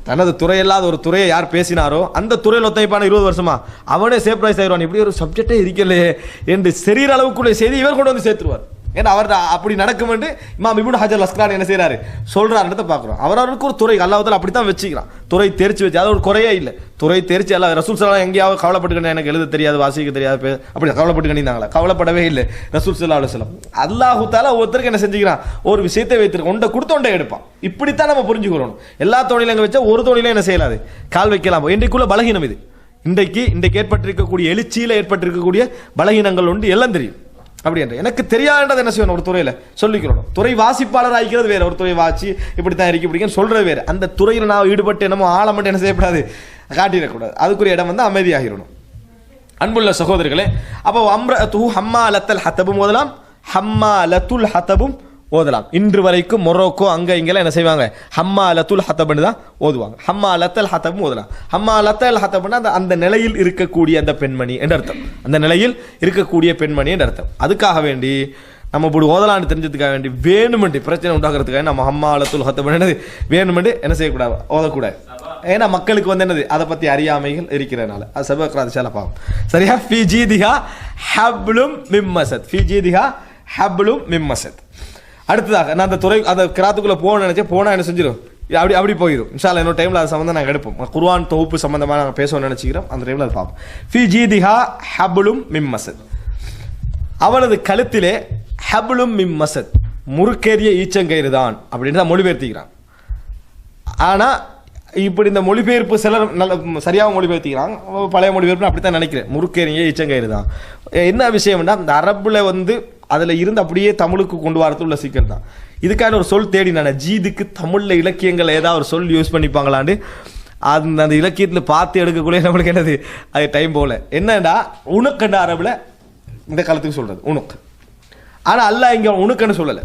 தனது துறையில்லாத ஒரு துறையை யார் பேசினாரோ அந்த துறையில் ஒத்தைப்பான 20 வருஷமா அவனே சர்ப்ரைஸ் ஆயிடுவான், இப்படி ஒரு சப்ஜெக்டே இருக்கலையே என்று சரீர அளவுக்குள்ள செய்தி இவர் கொண்டு வந்து சேர்த்துருவார். ஏன்னா அவர் அப்படி நடக்கும் என்று இமாம் இப்னு ஹஜர் அஸ்கலானி என்ன செய்யறாரு சொல்றாருன்றத பார்க்குறோம். அவருக்கு ஒரு துறை அல்லாஹ் தஆலா அப்படி தான் வச்சுக்கிறான், துறை தெரிச்சு வச்சு, அது ஒரு குறையே இல்லை. துறை தெரிச்சு எல்லாம் ரசூல் ஸல்லல்லாஹு எங்கேயாவது கவலைப்பட்டுக்கணும் எனக்கு எழுத தெரியாது வாசிக்க தெரியாது அப்படி கவலைப்பட்டுக்கிட்டாங்களா, கவலைப்படவே இல்லை ரசூல் ஸல்லல்லாஹு அலைஹி வஸல்லம். அல்லாஹ் தஆலா ஒருத்தருக்கு என்ன செஞ்சுக்கிறான், ஒரு விஷயத்தை வைத்திருக்க ஒன்றை கொடுத்து ஒன்றை எடுப்பான். இப்படித்தான் நம்ம புரிஞ்சுக்கிறோம். எல்லா தோணிலும் எங்க வச்சா ஒரு தோணிலும் என்ன செய்யலாது கால் வைக்கலாம். இன்றைக்குள்ள பலகீனம் இது, இன்றைக்கு ஏற்பட்டிருக்கக்கூடிய எழுச்சியில் ஏற்பட்டிருக்கக்கூடிய பலகீனங்கள் உண்டு, எல்லாம் தெரியும். அப்படி என்று எனக்கு தெரியாதது என்ன செய்யணும், ஒரு துறையில் சொல்லிக்கிறோம். துறை வாசிப்பாளர் ஆகிக்கிறது வேற, ஒரு துறை வாசி இப்படித்தான் இருக்கு இப்படின்னு சொல்றது வேற. அந்த துறையில் நான் ஈடுபட்டு என்னமோ ஆழமட்டு என்ன செய்யக்கூடாது, காட்டிடக்கூடாது. அதுக்குரிய இடம் வந்து அமைதியாகிடணும். அன்புள்ள சகோதரர்களே, அப்போ அம்ரஅத்துஹு ஹம்மாலத்தல் ஹதபும் ஓதலாம், ஹம்மாலத்துல் ஹதபும் ஓதலாம். இன்று வரைக்கும் மொரோக்கோ அங்கே இங்கெல்லாம் என்ன செய்வாங்க, ஹம்மாலத்துல் ஹதப்னு தான் ஓதுவாங்க. ஹம்மாலத்தல் ஹதபும் ஓதலாம். ஹம்மாலத்தல் ஹதப்னா அந்த நிலையில் இருக்கக்கூடிய அந்த பெண்மணி என்று அர்த்தம், அந்த நிலையில் இருக்கக்கூடிய பெண்மணி என்று அர்த்தம். அதுக்காக வேண்டி நம்ம இப்படி ஓதலான்னு தெரிஞ்சதுக்காக வேண்டி வேணுமெண்டு பிரச்சனை உண்டாக்குறதுக்காக நம்ம ஹம்மாலத்துல் ஹதப்னு வேணுமெண்டு என்ன செய்யக்கூடாது, ஓதக்கூடாது. ஏன்னா மக்களுக்கு வந்து என்னது அதை பற்றி அறியாமைகள் இருக்கிறதுனால அது சபக்ராது பாவம். சரியா? ஃபி ஜீதிஹா ஹப்லும் மின் மஸத், ஃபி ஜீதிஹா ஹப்லும் மின் மஸத். அடுத்ததாக நான் அந்த துறை அந்த கிராத்துக்குள்ளே போகணும்னு நினச்சேன், போனால் என்ன செஞ்சிடும், அப்படி போயிடும். இன்ஷா அல்லாஹ் இன்னொரு டைமில் அது சம்மந்தம் நாங்கள் எடுப்போம். குர்ஆன் தொகுப்பு சம்மந்தமாக நாங்கள் பேசணும்னு நினச்சிக்கிறோம், அந்த டைமில் அது பார்ப்போம். ஃபி ஜீதிஹா ஹப்லும் மின் மஸத், அவளது கழுத்திலே ஹப்லும் மின் மஸத் முறுக்கேறிய ஈச்சங்கயிறு தான் அப்படின்னு தான் மொழிபெயர்த்திக்கிறான். ஆனால் இப்படி இந்த மொழிபெயர்ப்பு சிலர் நல்ல சரியாக மொழிபெயர்த்திக்கிறாங்க, பழைய மொழிபெயர்ப்பு அப்படித்தான் நினைக்கிறேன், முறுக்கேறிய ஈச்சங்கயிறு தான். என்ன விஷயம்னா இந்த அரபில் வந்து அதில் இருந்து அப்படியே தமிழுக்கு கொண்டு வரது உள்ள சிக்கல் தான். இதுக்கான ஒரு சொல் தேடி நான் ஜீதுக்கு தமிழில் இலக்கியங்கள் ஏதாவது ஒரு சொல் யூஸ் பண்ணிப்பாங்களான்னு அந்த இலக்கியத்தில் பார்த்து எடுக்கக்கூடிய நம்மளுக்கு என்னது அது டைம் போகல. என்னடா உணுக்கண்ட அரபில் இந்த காலத்துக்கு சொல்கிறது உணுக்கு. ஆனால் அல்லாஹ் இங்கே உணுக்கன்னு சொல்லலை,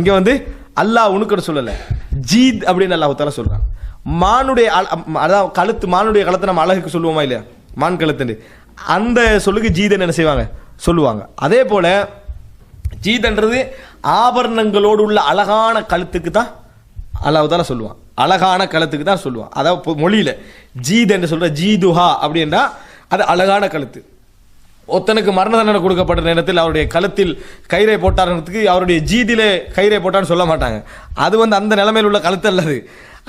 இங்கே வந்து அல்லாஹ் உணுக்கன்னு சொல்லலை, ஜீத் அப்படின்னு அல்லாஹ் தஆலா சொல்கிறான். மானுடைய அதாவது கழுத்து, மானுடைய கழுத்தை நம்ம அழகுக்கு சொல்லுவோமா இல்லையா, மான் கழுத்துன்னு அந்த சொல்லுக்கு ஜீதன் என்ன செய்வாங்க சொல்லுவாங்க. அதே போல ஜீதன்றது ஆபரணங்களோடு உள்ள அழகான கழுத்துக்கு தான் அல்லாஹ் தஆலா சொல்லுவான், அழகான கழுத்துக்கு தான் சொல்லுவான். அதாவது மொழியில ஜீத் என்று சொல்ற ஜீதுஹா அப்படின்னா அது அழகான கழுத்து. ஒருத்தனுக்கு மரண தண்டனை கொடுக்கப்பட்ட நேரத்தில் அவருடைய கழுத்தில் கயிறை போட்டார்ன்றதுக்கு அவருடைய ஜீதிலே கயிறை போட்டான்னு சொல்ல மாட்டாங்க, அது வந்து அந்த நிலைமையில் உள்ள கழுத்து அல்லது.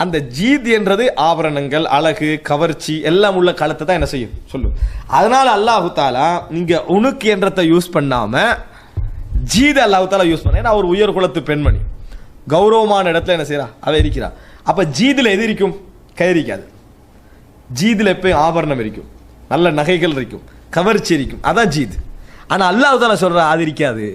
அந்த ஜீத் என்றது ஆபரணங்கள், அழகு, கவர்ச்சி எல்லாம் உள்ள கழுத்தை தான் என்ன செய்யும் சொல்லும். அதனால அல்லாஹு தஆலா நீங்க உணுக்கு என்றதை யூஸ் பண்ணாம ஜீத் அல்லாஹு தஆலா யூஸ் பண்ண. ஏன்னா அவர் உயர் குலத்து பெண்மணி, கௌரவமான இடத்துல என்ன செய்யறா அவ இருக்கிறா. அப்ப ஜீதில் எது இருக்கும், கயிறிக்காது. ஜீதில் எப்பயும் ஆபரணம் இருக்கும், நல்ல நகைகள் இருக்கும், கவர்ச்சி இருக்கும், அதான் ஜீத். ஆனா அல்லாஹ் தஆலா சொல்ற அது இருக்காது,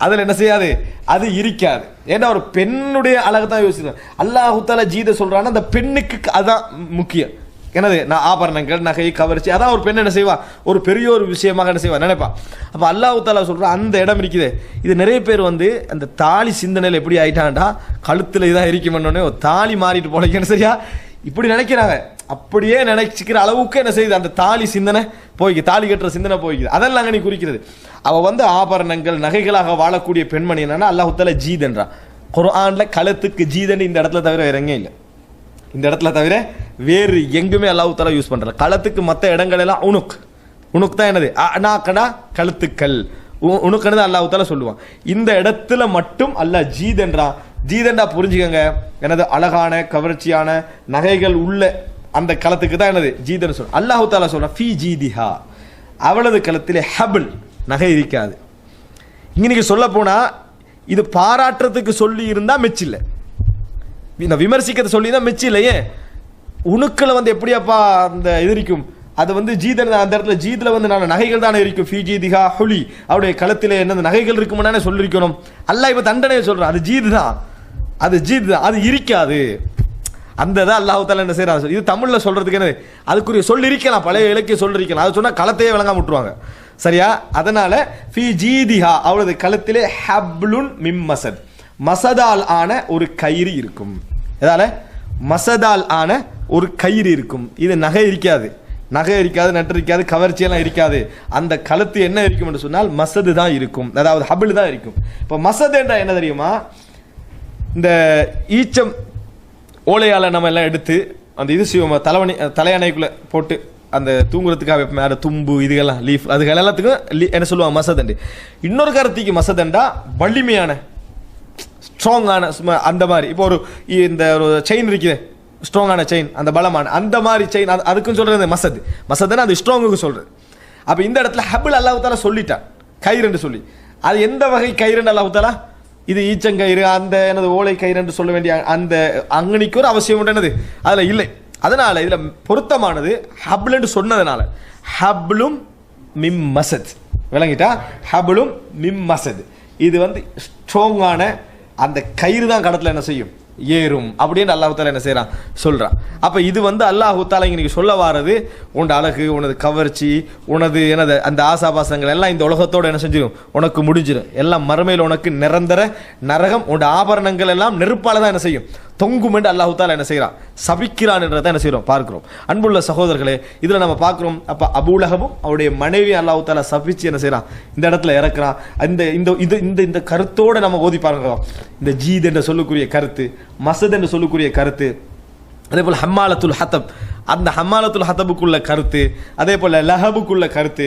அதில் என்ன செய்யாது, அது இருக்காது. ஏன்னா ஒரு பெண்ணுடைய அழகு தான் யோசிக்கிறேன். அல்லாஹ் தஆலா ஜீதை சொல்றான்னா அந்த பெண்ணுக்கு அதான் முக்கியம். என்னது நான் ஆபரணங்கள், நகை, கவர்ச்சி, அதான் ஒரு பெண் என்ன செய்வா, ஒரு பெரிய ஒரு விஷயமாக என்ன செய்வா நினைப்பா. அப்போ அல்லாஹ் தஆலா சொல்ற அந்த இடம் இருக்குது. இது நிறைய பேர் வந்து அந்த தாலி சிந்தனையில் எப்படி ஆயிட்டான்டா, கழுத்தில் இதான் இருக்குமென்னொன்னே ஒரு தாலி மாறிட்டு போலைக்கன்னு சரியா இப்படி நினைக்கிறாங்க. அப்படியே நினைச்சிக்கிற அளவுக்கு என்ன செய்யுது, அந்த தாலி சிந்தனை போய்க்கு, தாலி கட்டுற சிந்தனை போய்க்குது. அதெல்லாம் அங்கே நீ குறிக்கிறது. அவள் வந்து ஆபரணங்கள், நகைகளாக வாழக்கூடிய பெண்மணி என்னன்னா அல்லாஹ் தஆலா ஜீத் என்றான். குர்ஆன்ல கழுத்துக்கு ஜீதன்னு இந்த இடத்துல தவிர வேற எங்கே இல்லை, இந்த இடத்துல தவிர வேறு எங்குமே அல்லாஹ் தஆலா யூஸ் பண்ற. கழுத்துக்கு மற்ற இடங்கள் எல்லாம் உணுக், உணுக் தான் என்னது அனாக்கடா கழுத்துக்கள், உணுக்கன்னு தான் அல்லாஹ் தஆலா சொல்லுவான். இந்த இடத்துல மட்டும் அல்லாஹ் ஜீத் என்றான். ஜீதண்டா புரிஞ்சுக்கங்க, எனது அழகான கவர்ச்சியான நகைகள் உள்ள அந்த களத்துக்கு தான் என்னது ஜீதன் சொல்ற. அல்லாஹ் தஆலா சொல்ற ஃபீ ஜீதிஹா, அவளது களத்திலே ஹபிள் நகை இருக்காது. இன்னைக்கு சொல்ல போனா இது பாராட்டுறதுக்கு சொல்லி இருந்தா மெச்சில்லை, இந்த விமர்சிக்கிறத சொல்லி தான் மெச்சில்லையே. உணுக்களை வந்து எப்படியாப்பா அந்த இது இருக்கும், அது வந்து ஜீதன் அந்த இடத்துல ஜீதில் வந்து நான் நகைகள் தானே இருக்கும், ஃபி ஜீதிஹா ஹுலி, அவருடைய களத்தில் என்ன நகைகள் இருக்குமானே சொல்லியிருக்கணும். அல்லாஹ் இப்போ தண்டனையை சொல்கிறான், அது ஜீது தான், அது ஜீது தான், அது இருக்காது. அந்த தான் அல்லாஹ் தாலா என்ன செய்யறான், இது தமிழில் சொல்றதுக்கு என்ன அதுக்குரிய சொல் இருக்கலாம், பழைய இலக்கிய சொல் இருக்கலாம், அது சொன்னால் களத்தையே விளங்காம விட்டுருவாங்க. சரியா? அதனால ஃபி ஜீதிஹா அவளது களத்திலே ஹப்லுன் மிம் மசத், மசதால் ஆன ஒரு கயிறு இருக்கும். எதால? மசதால் ஆன ஒரு கயிறு இருக்கும். இது நகை இருக்காது, நகை இருக்காது, நட்டு இருக்காது, கவர்ச்சியெல்லாம் இருக்காது. அந்த கழுத்து என்ன இருக்கும் என்று சொன்னால் மசது தான் இருக்கும், அதாவது ஹபிள் தான் இருக்கும். இப்போ மசது என்ற என்ன தெரியுமா, இந்த ஈச்சம் ஓலையால் நம்ம எல்லாம் எடுத்து அந்த இது செய்வோம், தலையணைக்குள்ளே போட்டு அந்த தூங்குறதுக்காக மேலே தும்பு இதுகெல்லாம் லீஃப் அதுகள் எல்லாத்துக்கும் என்ன சொல்லுவாங்க மசதண்டு. இன்னொரு கருத்துக்கு மசதண்டா வலிமையான ஸ்ட்ராங்கான அந்த மாதிரி. இப்போ ஒரு இந்த ஒரு செயின் இருக்குது, ஸ்ட்ராங்கான செயின், அந்த பலமான அந்த மாதிரி செயின், அதுக்கும் சொல்றது மசது. மசதுன்னா அது ஸ்ட்ராங்குக்கு சொல்றது. அப்போ இந்த இடத்துல ஹபிள் அல்லாஹ் தாலா சொல்லிட்டான் கயிறுன்னு சொல்லி. அது எந்த வகை கயிறுன்னு அல்லாஹ் தாலா, இது ஈச்சங்கயிறு அந்த எனது ஓலை கயிறு என்று சொல்ல வேண்டிய அந்த அங்கனிக்கு ஒரு அவசியம் உண்டு அதில் இல்லை. அதனால இதில் பொருத்தமானது ஹப்லுன்னு சொன்னதுனால ஹப்லும் மிம் மசத், விளங்கிட்டா? ஹப்லும் மிம் மசத், இது வந்து ஸ்ட்ராங்கான அந்த கயிறு தான் கடத்தில் என்ன செய்யும், ஏறும் அப்படின்னு அல்லாஹ் தாலா என்ன செய்யறான் சொல்றான். அப்ப இது வந்து அல்லாஹ் தாலா இன்னைக்கு சொல்ல வாரது, உனது அழகு, உனது கவர்ச்சி, உனது எனது அந்த ஆசாபாசங்கள் எல்லாம் இந்த உலகத்தோடு என்ன செஞ்சிடும், உனக்கு முடிஞ்சிடும். எல்லாம் மறுமையில் உனக்கு நிரந்தர நரகம், உன்னோட ஆபரணங்கள் எல்லாம் நெருப்பால தான் என்ன செய்யும், தொங்கும் என்று அல்லாஹ் தாலா என்ன செய்யறான், சபிக்கிறான் என்றதை என்ன செய்யறோம் பார்க்கிறோம். அன்புள்ள சகோதரர்களே, இதுல நம்ம பார்க்கிறோம், அப்ப அபூலஹபும் அவருடைய மனைவி அல்லாஹ் தாலா சபிச்சு என்ன செய்யறான், இந்த இடத்துல இறக்குறான். இந்த இந்த இந்த கருத்தோட நம்ம ஓதி பார்க்கிறோம். இந்த ஜீத் என்று சொல்லக்கூடிய கருத்து, மசத் என்று சொல்லக்கூடிய கருத்து, அதே போல் ஹம்மாலத்துல் ஹத்தப், அந்த ஹம்மாலத்துல் ஹத்தபுக்குள்ள கருத்து, அதே போல் லஹபுக்குள்ள கருத்து,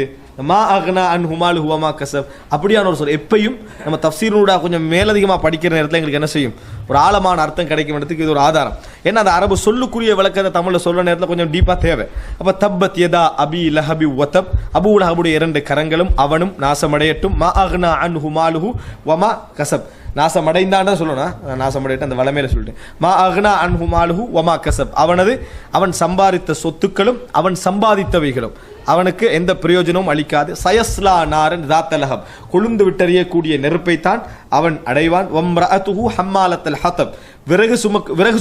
மா அக்னா அன் ஹுமாலு ஹுவமா கசப், அப்படியான ஒரு சொல். எப்பயும் நம்ம தஃப்சீரோட கொஞ்சம் மேலதிகமாக படிக்கிற நேரத்தில் எங்களுக்கு என்ன செய்யும், ஒரு ஆழமான அர்த்தம் கிடைக்கும் இடத்துக்கு இது ஒரு ஆதாரம். ஏன்னா அந்த அரபு சொல்லுக்குரிய விளக்கத்தை தமிழில் சொல்ற நேரத்தில் கொஞ்சம் டீப்பாக தேவை. அப்போ தப்பத் யதா அபி லஹபி வத்தப், அபூ லஹபுடைய 2 கரங்களும் அவனும் நாசமடையட்டும், மா அக்னா அன் ஹுமாலுஹு வமா கசப், நாசமடைந்தான்னு சொல்லணும், நாசமடையிட்டு அந்த வளமையில சொல்லிட்டு, மா அக்னா அன் ஹுமாலுஹு வமா கசப், அவன் சம்பாதித்த சொத்துக்களும் அவன் சம்பாதித்தவைகளும் அவனுக்கு எந்த பிரயோஜனமும் அளிக்காது. சயஸ்லா நாரன் தாத்தலஹப், கொழுந்து விட்டறியக்கூடிய நெருப்பைத்தான் அவன் அடைவான். வம்ரஅதுஹு ஹம்மாலத்தல் ஹத்தப், விறகு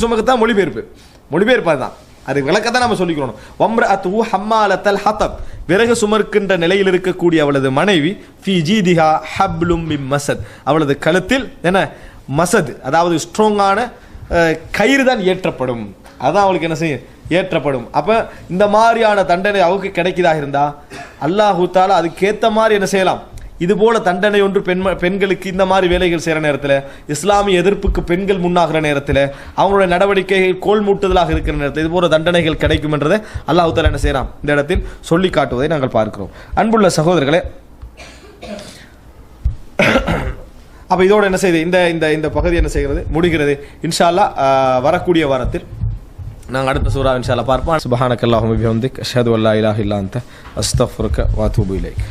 சுமக்கத்தான் மொழிபெயர்ப்பு தான், அது விளக்கத்தான் நம்ம சொல்லிக்கிறோம். வம்ரஅதுஹு ஹம்மாலத்தல் ஹத்தப், விறகு சுமர்க்கின்ற நிலையில் இருக்கக்கூடிய அவளது மனைவி, ஃபி ஜீதிஹா ஹப்லும் மின் மசத், அவளது கழுத்தில் என்ன மசத், அதாவது ஸ்ட்ராங்கான கயிறு தான் ஏற்றப்படும், அதான் அவளுக்கு என்ன செய்யும், ஏற்றப்படும். அப்ப இந்த மாதிரியான தண்டனை அவருக்கு கிடைக்குதாக இருந்தா அல்லாஹ் தாலா அதுக்கேற்ற மாதிரி என்ன செய்யலாம், இது போல தண்டனை ஒன்று பெண்களுக்கு இந்த மாதிரி வேலைகள் செய்கிற நேரத்தில், இஸ்லாமிய எதிர்ப்புக்கு பெண்கள் முன்னாகிற நேரத்தில், அவங்களுடைய நடவடிக்கைகள் கோல் மூட்டுதலாக இருக்கிற நேரத்தில் இது போல தண்டனைகள் கிடைக்கும் என்றதை அல்லாஹ் தாலா என்ன செய்யலாம் இந்த இடத்தில் சொல்லி காட்டுவதை நாங்கள் பார்க்கிறோம். அன்புள்ள சகோதரர்களே, அப்ப இதோடு என்ன செய்யுது, இந்த இந்த பகுதி என்ன செய்கிறது, முடிகிறது. இன்ஷா அல்லாஹ் வரக்கூடிய வாரத்தில் நாங்கள் அடுத்த சூரா இன்ஷா அல்லாஹ் பார்ப்போம். சுப்ஹானக்கல்லாஹும்ம வபிஹம்திக் அஷ்ஹது அல்லா இலாஹா இல்லா அன்த அஸ்தக்ஃபிருக வ அத்தூபு இலைக்.